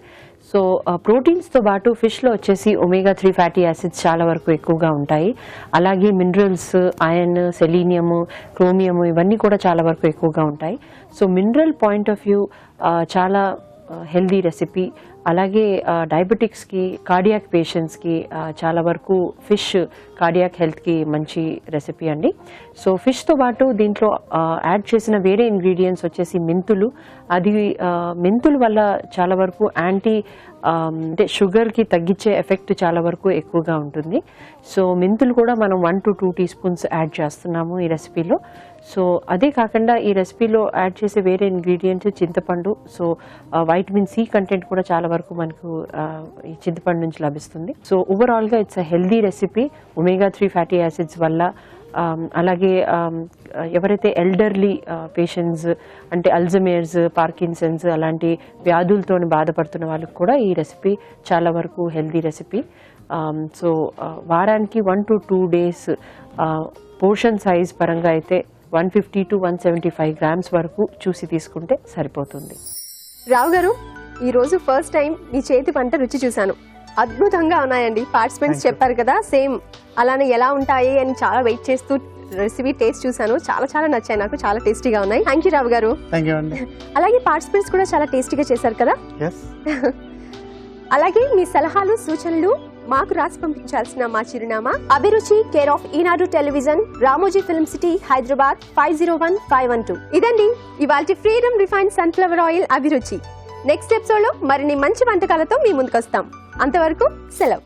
సో ప్రోటీన్స్తో పాటు ఫిష్లో వచ్చేసి ఒమేగా 3 ఫ్యాటీ యాసిడ్స్ చాలా వరకు ఎక్కువగా ఉంటాయి. అలాగే మినరల్స్, ఐరన్, సెలీనియం, క్రోమియం ఇవన్నీ కూడా చాలా వరకు ఎక్కువగా ఉంటాయి. So mineral point of view చాలా హెల్దీ రెసిపీ. అలాగే డయాబెటిక్స్కి, కార్డియాక్ పేషెంట్స్కి చాలా వరకు ఫిష్ కార్డియాక్ హెల్త్కి మంచి రెసిపీ అండి. సో ఫిష్తో పాటు దీంట్లో యాడ్ చేసిన వేరే ఇంగ్రీడియంట్స్ వచ్చేసి మెంతులు. అది మెంతుల వల్ల చాలా వరకు యాంటీ అంటే షుగర్కి తగ్గించే ఎఫెక్ట్ చాలా వరకు ఎక్కువగా ఉంటుంది. సో మెంతులు కూడా మనం 1 to 2 teaspoons యాడ్ చేస్తున్నాము ఈ రెసిపీలో. సో అదే కాకుండా ఈ రెసిపీలో యాడ్ చేసే వేరే ఇంగ్రీడియంట్స్ చింతపండు. సో వైటమిన్ సి కంటెంట్ కూడా చాలా వరకు మనకు ఈ చింతపండు నుంచి లభిస్తుంది. సో ఓవరాల్గా it's a healthy recipe omega 3 fatty acids వల్ల. అలాగే ఎవరైతే ఎల్డర్లీ పేషెంట్స్ అంటే అల్జమేర్స్, పార్కిన్సన్స్ అలాంటి వ్యాధులతో బాధపడుతున్న వాళ్ళకి కూడా ఈ రెసిపీ చాలా వరకు హెల్దీ రెసిపీ. సో వారానికి 1 to 2 days పోర్షన్ సైజ్ పరంగా అయితే 150 to 175 grams వరకు చూసి తీసుకుంటే సరిపోతుంది. రావు గారు, ఈ రోజు ఫస్ట్ టైం మీ చేతి వంట రుచి చూశాను. అద్భుతంగా ఉన్నాయండి. పార్టిసిపెంట్స్ చెప్పారు కదా సేమ్ అలానే ఎలా ఉంటాయి అని చాలా వెయిట్ చేస్తూ రెసిపీ టేస్ట్ చూసాను. చాలా చాలా నచ్చాయి నాకు, చాలా టేస్టీగా ఉన్నాయి. థ్యాంక్ యూ రావు గారు. అలాగే పార్టిసిపెంట్స్ కూడా చాలా టేస్టీగా చేశారు కదా. అలాగే మీ సలహాలు, సూచనలు మాకు రాసి పంపించాల్సిన మా చిరునామా అభిరుచి, care of Eenadu television, Ramoji film city, Hyderabad 501512. ఇదండి ఇవాల్టి ఫ్రీడమ్ రిఫైన్డ్ సన్ఫ్లవర్ ఆయిల్ అభిరుచి. నెక్స్ట్ ఎపిసోడ్ లో మరిన్ని మంచి వంటకాలతో మీ ముందుకు వస్తాం. అంతవరకు సెలవు.